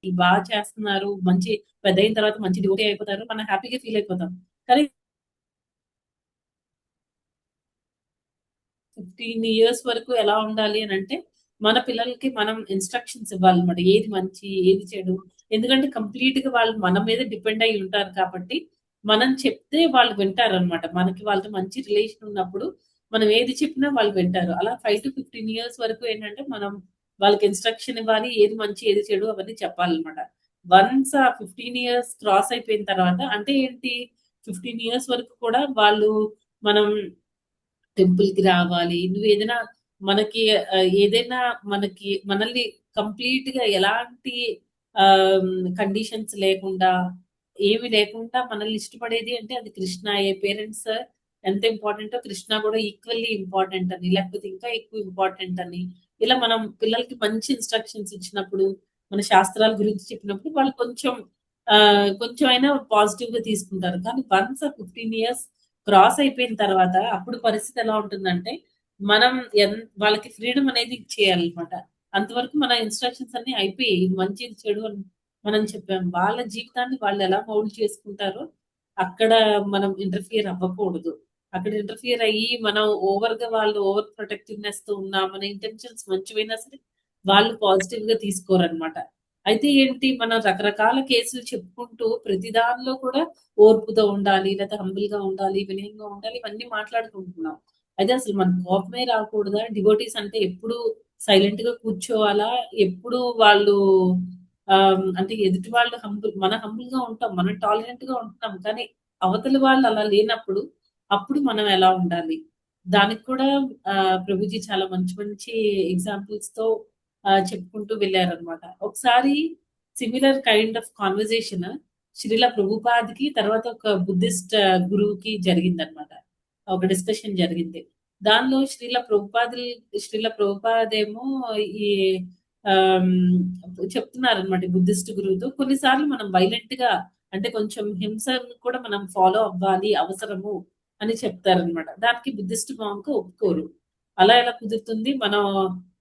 బాగా చేస్తున్నారు, మంచి పెద్ద అయిన తర్వాత మంచి డ్యూటీ అయిపోతారు, మనం హ్యాపీగా ఫీల్ అయిపోతాం. కానీ 15 years వరకు ఎలా ఉండాలి అని అంటే, మన పిల్లలకి మనం ఇన్స్ట్రక్షన్స్ ఇవ్వాలన్నమాట, ఏది మంచి ఏది చెడు. ఎందుకంటే కంప్లీట్ గా వాళ్ళు మన మీద డిపెండ్ అయి ఉంటారు కాబట్టి, మనం చెప్తే వాళ్ళు వింటారు అనమాట. మనకి వాళ్ళతో మంచి రిలేషన్ ఉన్నప్పుడు మనం ఏది చెప్పినా వాళ్ళు వింటారు. అలా 5 to 15 years వరకు ఏంటంటే మనం వాళ్ళకి ఇన్స్ట్రక్షన్ ఇవ్వాలి, ఏది మంచి ఏది చెడు అవన్నీ చెప్పాలన్నమాట. వన్స్ ఆ 15 years క్రాస్ అయిపోయిన తర్వాత అంటే ఏంటి, 15 years వరకు కూడా వాళ్ళు మనం టెంపుల్ కి రావాలి. నువ్వు ఏదైనా మనకి ఏదైనా మనల్ని కంప్లీట్ గా ఎలాంటి కండిషన్స్ లేకుండా, ఏమి లేకుండా మనల్ని ఇష్టపడేది అంటే అది కృష్ణ. ఏ పేరెంట్స్ ఎంత ఇంపార్టెంటో కృష్ణ కూడా ఈక్వల్లీ ఇంపార్టెంట్ అని, లేకపోతే ఇంకా ఎక్కువ ఇంపార్టెంట్ అని, ఇలా మనం పిల్లలకి మంచి ఇన్స్ట్రక్షన్స్ ఇచ్చినప్పుడు, మన శాస్త్రాల గురించి చెప్పినప్పుడు వాళ్ళు ఆ కొంచెం అయినా పాజిటివ్ గా తీసుకుంటారు. కానీ వన్స్ 15 years క్రాస్ అయిపోయిన తర్వాత అప్పుడు పరిస్థితి ఎలా ఉంటుందంటే, మనం వాళ్ళకి ఫ్రీడమ్ అనేది ఇచ్చేయాలన్నమాట. అంతవరకు మన ఇన్స్ట్రక్షన్స్ అన్ని అయిపోయాయి, ఇది మంచి ఇది చెడు అని మనం చెప్పాం. వాళ్ళ జీవితాన్ని వాళ్ళు ఎలా మౌల్డ్ చేసుకుంటారో అక్కడ మనం ఇంటర్ఫియర్ అవ్వకూడదు. అక్కడ ఇంటర్ఫియర్ అయ్యి మనం వాళ్ళు ఓవర్ ప్రొటెక్టివ్నెస్ తో ఉన్నాం, మన ఇంటెన్షన్స్ మంచివైనా సరే వాళ్ళు పాజిటివ్ గా తీసుకోరన్నమాట. అయితే ఏంటి, మనం రకరకాల కేసులు చెప్పుకుంటూ ప్రతి దానిలో కూడా ఓర్పుతో ఉండాలి, లేదా హంబుల్ గా ఉండాలి, వినయంగా ఉండాలి, ఇవన్నీ మాట్లాడుకుంటున్నాం. అయితే అసలు మన కోపమే రాకూడదా? డివోటీస్ అంటే ఎప్పుడు సైలెంట్ గా కూర్చోవాలా? ఎప్పుడు వాళ్ళు అంటే ఎదుటి వాళ్ళు మన హంబుల్ గా ఉంటాం, మనం టాలరెంట్ గా ఉంటున్నాం, కానీ అవతలి వాళ్ళు అలా లేనప్పుడు అప్పుడు మనం ఎలా ఉండాలి? దానికి కూడా ఆ ప్రభుజీ చాలా మంచి మంచి ఎగ్జాంపుల్స్ తో చెప్పుకుంటూ వెళ్ళారనమాట. ఒకసారి similar kind of conversation Srila ప్రభుపాద్కి తర్వాత ఒక బుద్ధిస్ట్ గురువుకి జరిగిందనమాట. ఒక డిస్కషన్ జరిగింది. దానిలో శ్రీల ప్రభుపాదేమో ఈ ఆమ్, చెప్తున్నారనమాట బుద్ధిస్ట్ గురువుతో, కొన్నిసార్లు మనం వైలెంట్ గా అంటే కొంచెం హింసను కూడా మనం ఫాలో అవ్వాలి, అవసరము అని చెప్తారనమాట. దానికి బుద్ధిస్ట్ మాంక్ ఒప్పుకోరు. అలా ఎలా కుదురుతుంది?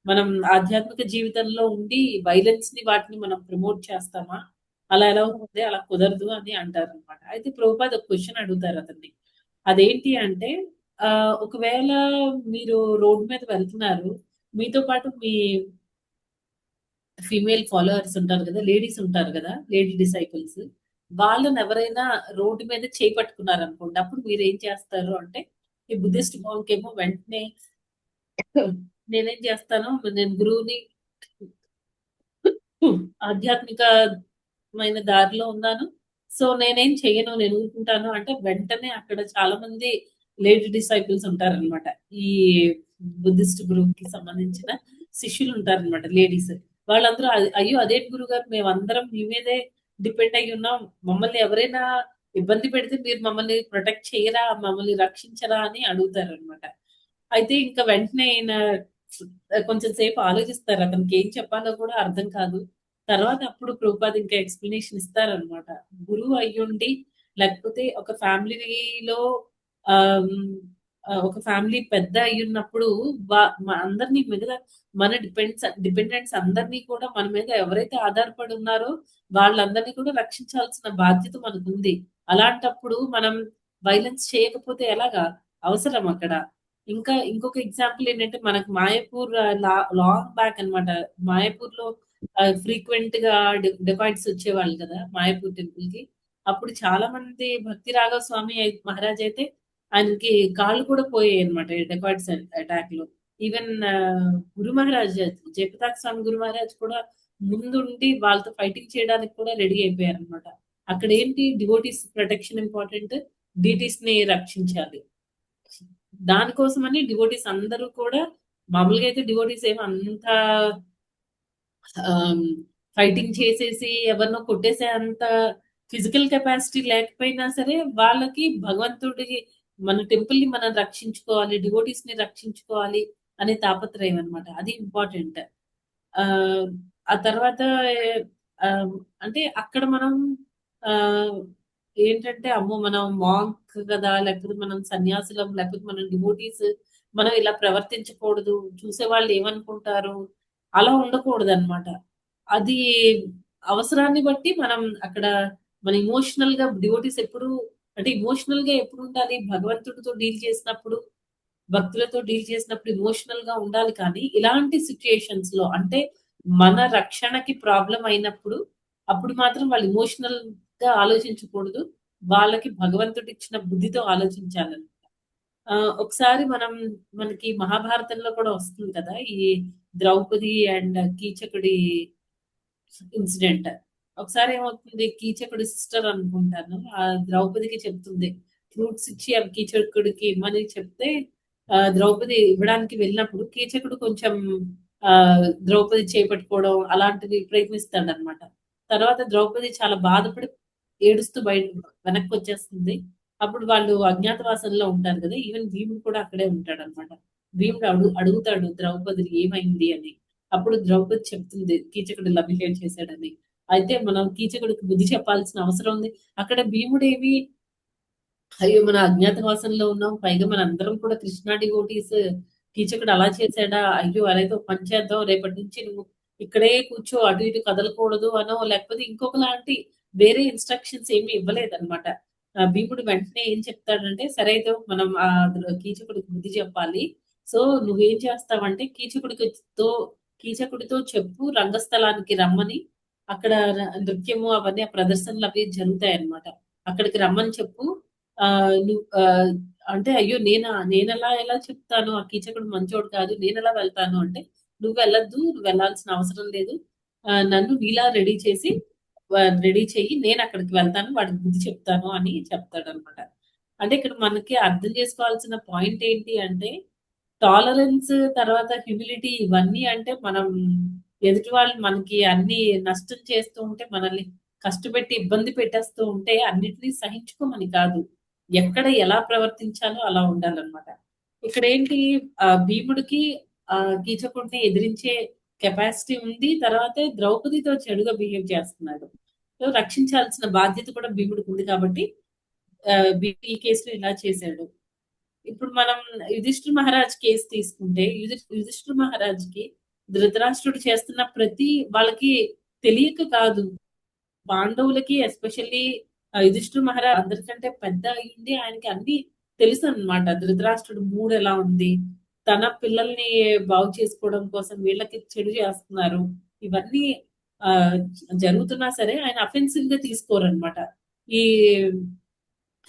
మనం ఆధ్యాత్మిక జీవితంలో ఉండి వైలెన్స్ ని వాటిని మనం ప్రమోట్ చేస్తామా? అలా ఎలా ఉంది? అలా కుదరదు అని అంటారు అనమాట. అయితే ప్రభుపాద్ ఒక క్వశ్చన్ అడుగుతారు అతన్ని. అదేంటి అంటే, ఒకవేళ మీరు రోడ్ మీద వెళ్తున్నారు, మీతో పాటు మీ ఫీమేల్ ఫాలోవర్స్ ఉంటారు కదా, లేడీస్ ఉంటారు కదా, లేడీ డిసైపుల్స్, వాళ్ళని ఎవరైనా రోడ్డు మీద చేయి పట్టుకున్నారనుకోండి, అప్పుడు మీరేం చేస్తారు అంటే, ఈ బుద్ధిస్ట్ మాంకేమో వెంటనే నేనేం చేస్తాను, నేను గురువుని ఆధ్యాత్మికమైన దారిలో ఉన్నాను. సో నేనేం చెయ్యను, నేను ఊరుకుంటాను అంటే వెంటనే అక్కడ చాలా మంది లేడీ డిసైపుల్స్ ఉంటారనమాట. ఈ బుద్ధిస్ట్ గ్రూప్ కి సంబంధించిన శిష్యులు ఉంటారనమాట, లేడీస్. వాళ్ళందరూ అయ్యో అదేంటి గురుగారు, మేమందరం మీ మీదే డిపెండ్ అయ్యి ఉన్నాం, మమ్మల్ని ఎవరైనా ఇబ్బంది పెడితే మీరు మమ్మల్ని ప్రొటెక్ట్ చేయరా, మమ్మల్ని రక్షించరా అని అడుగుతారనమాట. అయితే ఇంకా వెంటనే ఈయన కొంచెం సేపు ఆలోచిస్తారు, అతనికి ఏం చెప్పాలో కూడా అర్థం కాదు. తర్వాత అప్పుడు ప్రభుపాద ఇంకా ఎక్స్ప్లెనేషన్ ఇస్తారనమాట. గురువు అయ్యుండి లేకపోతే ఒక ఫ్యామిలీలో ఒక ఫ్యామిలీ పెద్ద అయ్యున్నప్పుడు అందరినీ మిగతా మన డిపెండెంట్స్ అందరినీ కూడా మన మీద ఎవరైతే ఆధారపడి ఉన్నారో వాళ్ళందరినీ కూడా రక్షించాల్సిన బాధ్యత మనకుంది. అలాంటప్పుడు మనం వైలెన్స్ చేయకపోతే ఎలాగా, అవసరం అక్కడ. ఇంకా ఇంకొక ఎగ్జాంపుల్ ఏంటంటే మనకు మాయాపూర్ లాంగ్ బ్యాక్ అన్నమాట. మాయాపూర్ లో ఫ్రీక్వెంట్ గా డెకాయిట్స్ వచ్చేవాళ్ళు కదా మాయాపూర్ టెంపుల్ కి. అప్పుడు చాలా మంది భక్తి రాఘవ స్వామి మహారాజ్ అయితే ఆయనకి కాళ్ళు కూడా పోయాయి అనమాట డెకాయిట్స్ అటాక్ లో. ఈవెన్ గురు మహారాజ్, జయప్రతాక్ స్వామి గురు మహారాజ్ కూడా ముందుండి వాళ్ళతో ఫైటింగ్ చేయడానికి కూడా రెడీ అయిపోయారు అనమాట. అక్కడ ఏంటి, డివోటీస్ ప్రొటెక్షన్ ఇంపార్టెంట్, డీటీస్ ని రక్షించాలి. దానికోసమని డివోటీస్ అందరూ కూడా, మామూలుగా అయితే డివోటీస్ ఏమో అంత ఫైటింగ్ చేసేసి ఎవరినో కొట్టేసే అంత ఫిజికల్ కెపాసిటీ లేకపోయినా సరే వాళ్ళకి భగవంతుడి, మన టెంపుల్ ని మనం రక్షించుకోవాలి, డివోటీస్ ని రక్షించుకోవాలి అనే తాపత్రయం అనమాట. అది ఇంపార్టెంట్. ఆ ఆ తర్వాత ఆ, అంటే అక్కడ మనం ఆ ఏంటంటే, అమ్మో మనం మాంక్ కదా, లేకపోతే మనం సన్యాసులం, లేకపోతే మనం డివోటీస్, మనం ఇలా ప్రవర్తించకూడదు, చూసే వాళ్ళు ఏమనుకుంటారు, అలా ఉండకూడదు అనమాట. అది అవసరాన్ని బట్టి మనం అక్కడ మన ఇమోషనల్ గా డివోటీస్ ఎప్పుడు, అంటే ఇమోషనల్ గా ఎప్పుడు ఉండాలి, భగవంతుడితో డీల్ చేసినప్పుడు, భక్తులతో డీల్ చేసినప్పుడు ఇమోషనల్ గా ఉండాలి. కానీ ఇలాంటి సిచ్యుయేషన్స్ లో అంటే మన రక్షణకి ప్రాబ్లం అయినప్పుడు అప్పుడు మాత్రం వాళ్ళు ఇమోషనల్ గా ఆలోచించకూడదు, వాళ్ళకి భగవంతుడు ఇచ్చిన బుద్ధితో ఆలోచించాలని. ఒకసారి మనకి మహాభారతంలో కూడా వస్తుంది కదా ఈ ద్రౌపది అండ్ కీచకుడి ఇన్సిడెంట్. ఒకసారి ఏమవుతుంది, కీచకుడి సిస్టర్ అనుకుంటాను ఆ ద్రౌపదికి చెప్తుంది, ఫ్రూట్స్ ఇచ్చి అవి కీచకుడికి ఇమ్మని చెప్తే ద్రౌపది ఇవ్వడానికి వెళ్ళినప్పుడు కీచకుడు కొంచెం ఆ ద్రౌపది చేపట్టుకోవడం అలాంటివి ప్రయత్నిస్తాడు అనమాట. తర్వాత ద్రౌపది చాలా బాధపడి ఏడుస్తూ బయట వెనక్కి వచ్చేస్తుంది. అప్పుడు వాళ్ళు అజ్ఞాతవాసంలో ఉంటారు కదా, ఈవెన్ భీముడు కూడా అక్కడే ఉంటాడు అనమాట. భీముడు అడుగుతాడు ద్రౌపదిని ఏమైంది అని. అప్పుడు ద్రౌపది చెప్తుంది కీచకుడు ఇలా బిహేవ్ చేశాడని. అయితే మనం కీచకుడికి బుద్ధి చెప్పాల్సిన అవసరం ఉంది. అక్కడ భీముడేమి, అయ్యో మన అజ్ఞాతవాసంలో ఉన్నాం, పైగా మన అందరం కూడా కృష్ణా డివోటీస్, కీచకుడు అలా చేశాడా, అయ్యో అలాగే ఒక పని చేద్దాం, రేపటి నుంచి నువ్వు ఇక్కడే కూర్చో, అటు ఇటు కదలకూడదు అనో, లేకపోతే ఇంకొక లాంటి వేరే ఇన్స్ట్రక్షన్స్ ఏమి ఇవ్వలేదన్నమాట. భీముడు వెంటనే ఏం చెప్తాడంటే, సరే అయితే మనం ఆ కీచకుడికి బుద్ధి చెప్పాలి. సో నువ్వేం చేస్తావంటే కీచకుడితో చెప్పు రంగస్థలానికి రమ్మని. అక్కడ నృత్యము అవన్నీ ఆ ప్రదర్శనలు అవి జరుగుతాయి అన్నమాట. అక్కడికి రమ్మని చెప్పు. నువ్వు అంటే అయ్యో నేనెలా ఎలా చెప్తాను, ఆ కీచకుడు మంచోడు కాదు, నేనెలా వెళ్తాను అంటే, నువ్వు వెళ్ళొద్దు, నువ్వు వెళ్ళాల్సిన అవసరం లేదు, నన్ను నీలా రెడీ చెయ్యి, నేను అక్కడికి వెళ్తాను, వాడికి బుద్ధి చెప్తాను అని చెప్తాడు అనమాట. అంటే ఇక్కడ మనకి అర్థం చేసుకోవాల్సిన పాయింట్ ఏంటి అంటే, టాలరెన్స్ తర్వాత హ్యూమిలిటీ ఇవన్నీ అంటే మనం ఎదుటి వాళ్ళు మనకి అన్ని నష్టం చేస్తూ ఉంటే, మనల్ని కష్టపెట్టి ఇబ్బంది పెట్టేస్తూ ఉంటే అన్నిటినీ సహించుకోమని కాదు, ఎక్కడ ఎలా ప్రవర్తించాలో అలా ఉండాలన్నమాట. ఇక్కడ ఏంటి, భీముడికి కీచకుడిని ఎదిరించే కెపాసిటీ ఉంది, తర్వాత ద్రౌపదితో చెడుగా బిహేవ్ చేస్తున్నాడు. సో రక్షించాల్సిన బాధ్యత కూడా భీముడికి ఉంది కాబట్టి భీముడు ఈ కేసులో ఇలా చేశాడు. ఇప్పుడు మనం యుధిష్ఠిర్ మహారాజ్ కేసు తీసుకుంటే, యుధిష్ఠిర్ మహారాజ్ కి ధృతరాష్ట్రుడు చేస్తున్న ప్రతి వాళ్ళకి తెలియక కాదు, పాండవులకి ఎస్పెషల్లీ యుధిష్ఠిర్ మహారాజ్ అందరికంటే పెద్ద అయ్యింది, ఆయనకి అన్ని తెలుసు అనమాట. ధృతరాష్ట్రుడు మూడు ఎలా ఉంది, తన పిల్లల్ని బాగు చేసుకోవడం కోసం వీళ్ళకి చెడు చేస్తున్నారు, ఇవన్నీ జరుగుతున్నా సరే ఆయన అఫెన్సివ్ గా తీసుకోరనమాట. ఈ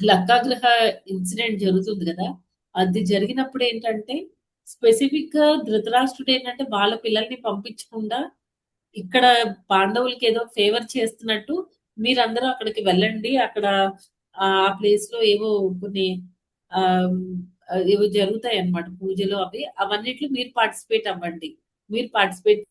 లక్కాగ్రహ ఇన్సిడెంట్ జరుగుతుంది కదా, అది జరిగినప్పుడు ఏంటంటే స్పెసిఫిక్ గా ధృతరాష్ట్రుడు ఏంటంటే వాళ్ళ పిల్లల్ని పంపించకుండా ఇక్కడ పాండవులకి ఏదో ఫేవర్ చేస్తున్నట్టు మీరందరూ అక్కడికి వెళ్ళండి, అక్కడ ఆ ప్లేస్ లో ఏవో కొన్ని ఆ ఏవో జరుగుతాయి అన్నమాట, పూజలు అవి అవన్నిట్లో మీరు పార్టిసిపేట్ అవ్వండి, మీరు పార్టిసిపేట్.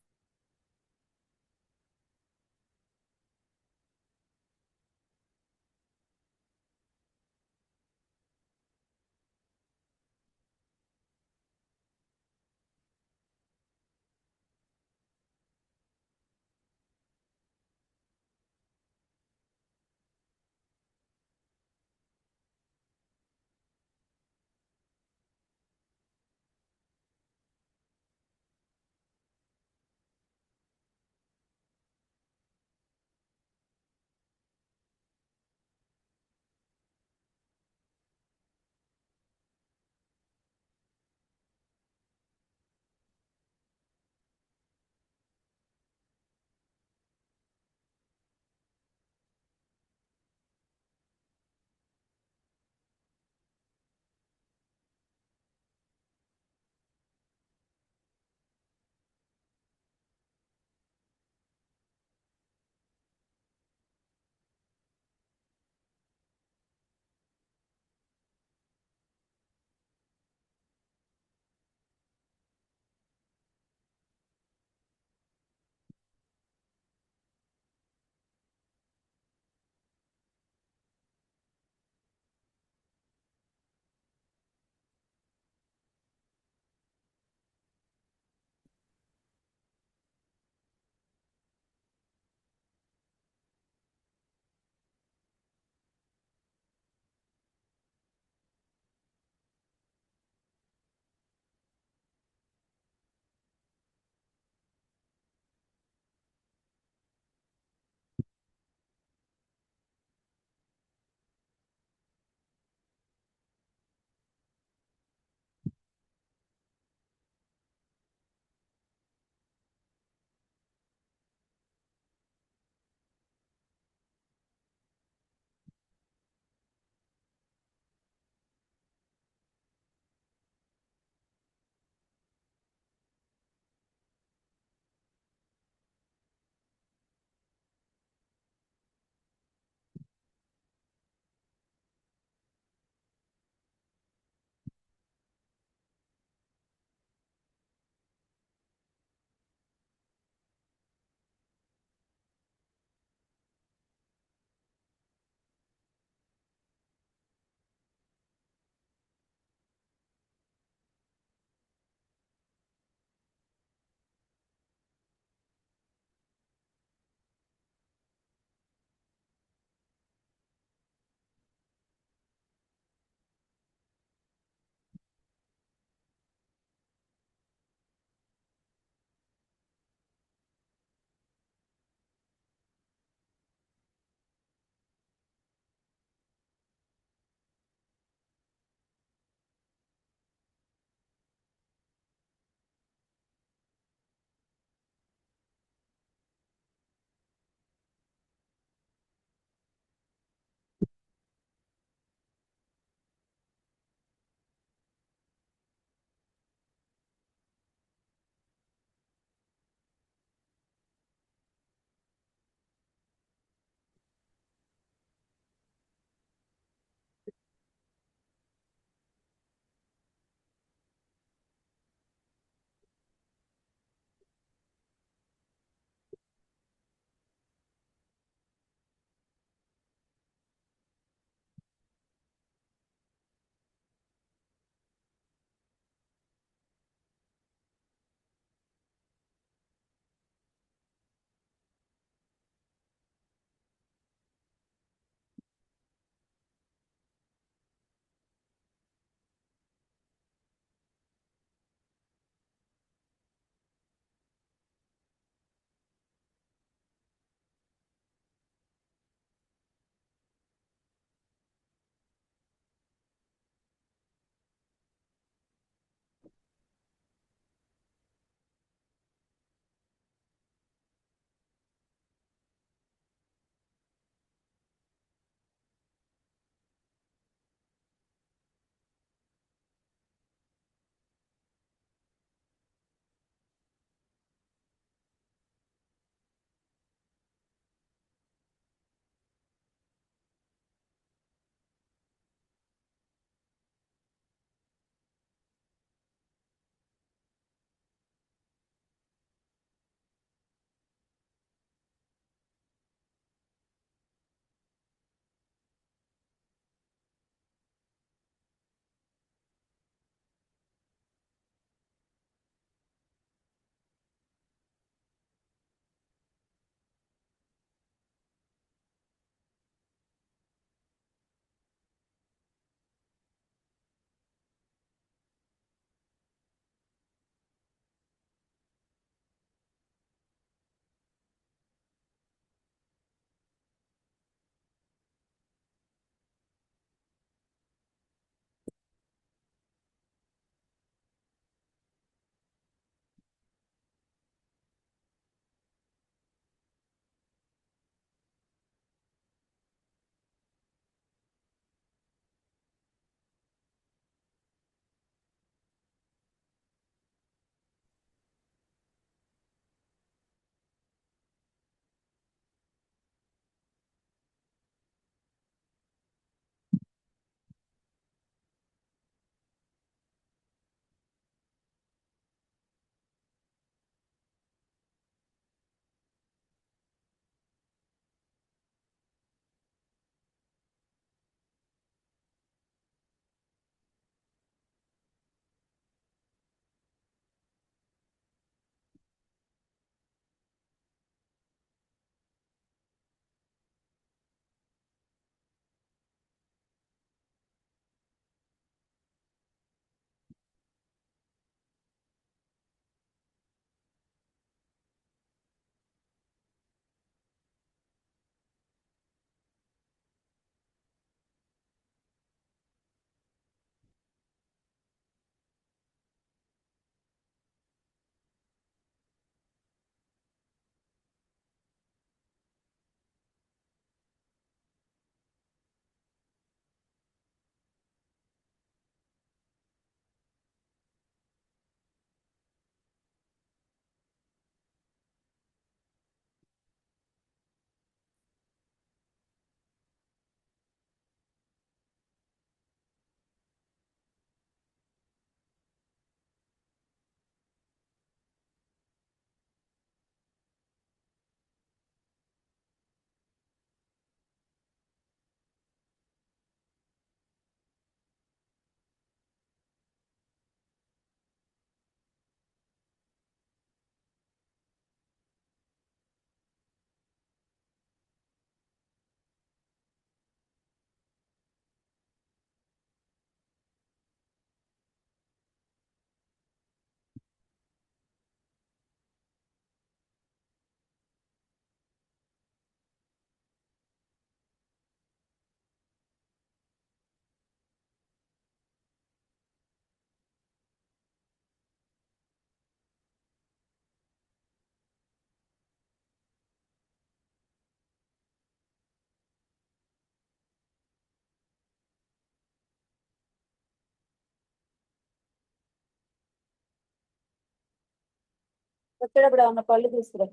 వచ్చేటప్పుడు ఏమన్నా పళ్ళు తీసుకురా,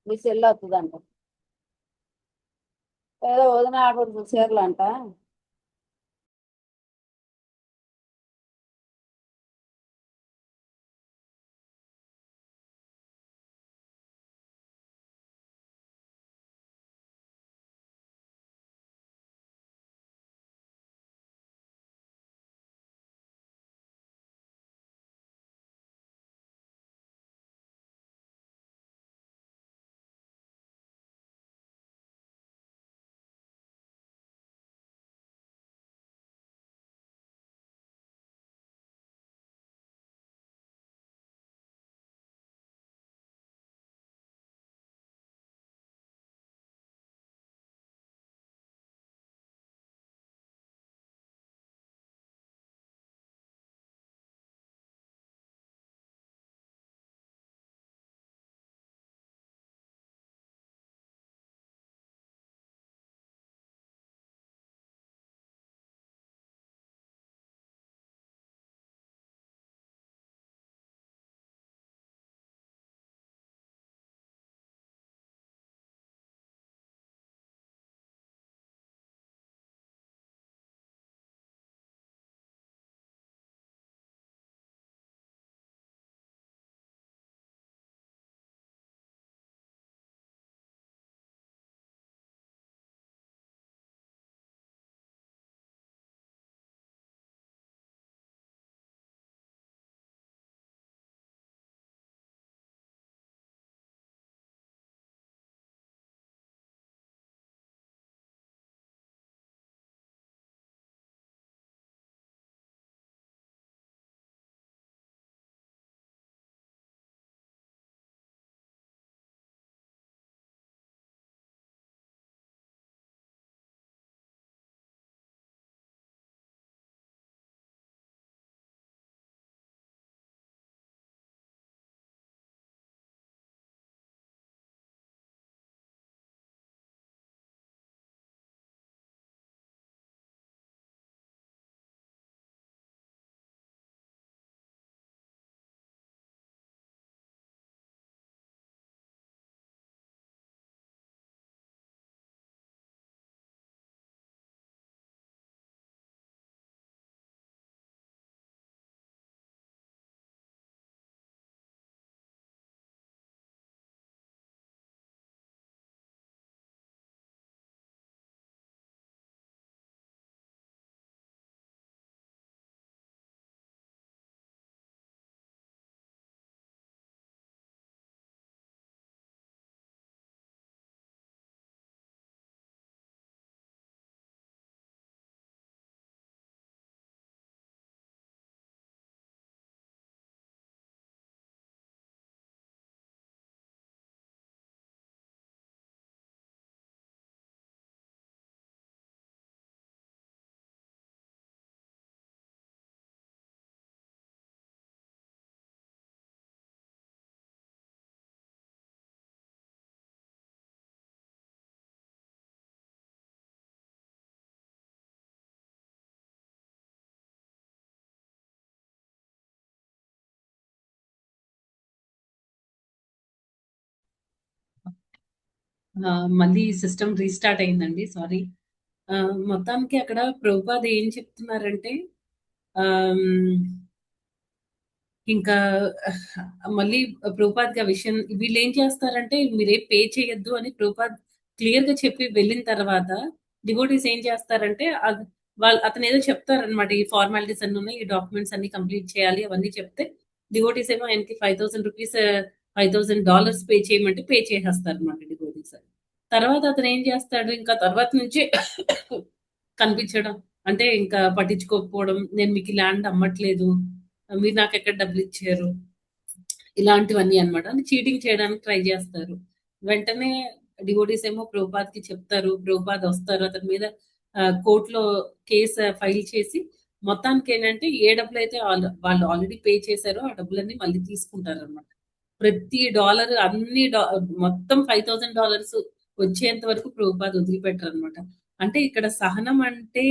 మీ సెల్ అవుతుందంట. ఏదో వదిన ఆడపడుతుంది చీరలు అంట. మళ్ళీ సిస్టమ్ రీస్టార్ట్ అయిందండి. సారీ. మొత్తానికి అక్కడ ప్రభుపాద్ ఏం చెప్తున్నారంటే ఆమ్, ఇంకా మళ్ళీ ప్రభుపాద్‌కి ఆ విషయం వీళ్ళేం చేస్తారంటే మీరేం పే చేయొద్దు అని ప్రభుపాద్ క్లియర్‌గా చెప్పి వెళ్ళిన తర్వాత డివోటీస్ ఏం చేస్తారంటే అతనేదో చెప్తారనమాట. ఈ ఫార్మాలిటీస్ అన్నీ ఉన్నాయి. ఈ డాక్యుమెంట్స్ అన్నీ కంప్లీట్ చేయాలి అవన్నీ చెప్తే డివోటీస్ ఏమో ఆయనకి $5,000 $5,000 పే చేయమంటే పే చేసేస్తారనమాట డివోటీస్. తర్వాత అతను ఏం చేస్తాడు ఇంకా తర్వాత నుంచి కనిపించడం అంటే ఇంకా పట్టించుకోకపోవడం, నేను మీకు ఈ ల్యాండ్ అమ్మట్లేదు, మీరు నాకు ఎక్కడ డబ్బులు ఇచ్చారు, ఇలాంటివన్నీ అన్నమాట. అంటే చీటింగ్ చేయడానికి ట్రై చేస్తారు. వెంటనే డివోటీస్ ఏమో ప్రభుపాద్‌కి చెప్తారు. ప్రభుపాద్ వస్తారు. అతని మీద కోర్ట్‌లో కేస్ ఫైల్ చేసి మొత్తానికేంటంటే ఏ డబ్బులైతే వాళ్ళు ఆల్రెడీ పే చేశారో ఆ డబ్బులన్నీ మళ్ళీ తీసుకుంటారన్నమాట. ప్రతి డాలర్ అన్ని మొత్తం $5,000 వచ్చేంత వరకు ప్రభుపాద్ వదిలిపెట్టరన్నమాట. అంటే ఇక్కడ సహనం అంటే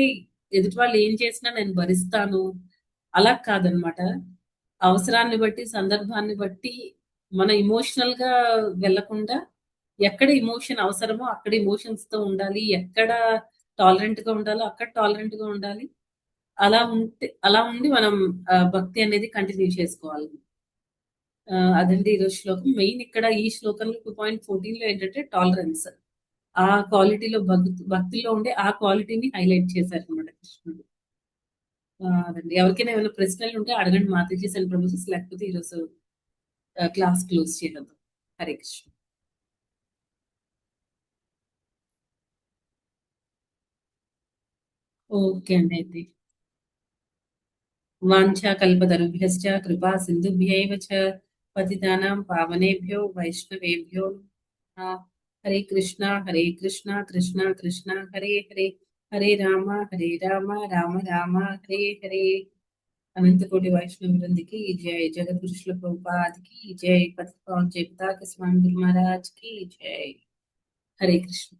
ఎదుటి వాళ్ళు ఏం చేసినా నేను భరిస్తాను అలా కాదనమాట. అవసరాన్ని బట్టి, సందర్భాన్ని బట్టి మన ఎమోషనల్ గా వెళ్ళకుండా ఎక్కడ ఎమోషన్ అవసరమో అక్కడ ఎమోషన్స్ తో ఉండాలి. ఎక్కడ టాలరెంట్ గా ఉండాలో అక్కడ టాలరెంట్ గా ఉండాలి. అలా ఉండి మనం భక్తి అనేది కంటిన్యూ చేసుకోవాలి. అదండి ఈరోజు శ్లోకం. మెయిన్ ఇక్కడ ఈ శ్లోకంలో 2.14 లో ఏంటంటే టాలరెన్స్. ఆ క్వాలిటీలో భక్తిలో ఉండే ఆ క్వాలిటీని హైలైట్ చేశారు అనమాట కృష్ణుడు. అదండి. ఎవరికైనా ఏమైనా ప్రశ్నలు ఉంటే అడగండి మాతాజీ అండ్ ప్రభుజీస్, లేకపోతే ఈరోజు క్లాస్ క్లోజ్ చేద్దాం. హరే కృష్ణ. ఓకే అండి. అయితే వాంఛాకల్పతరుభ్యశ్చ కృపా సింధుభ్యైవ చ పతితానాం పావనేభ్యో వైష్ణవేభ్యో నమః. హరే కృష్ణ కృష్ణ కృష్ణ హరే హరే, హరే రామ రామ రామ హరే హరే. అనంతకోటి వైష్ణవ వృందికి జై, జగద్గురుషుల ప్రభుపాదికి జై, పతిత పావన్ జై పితాక స్వామి గురు మహారాజ్ కి జై. హరే కృష్ణ.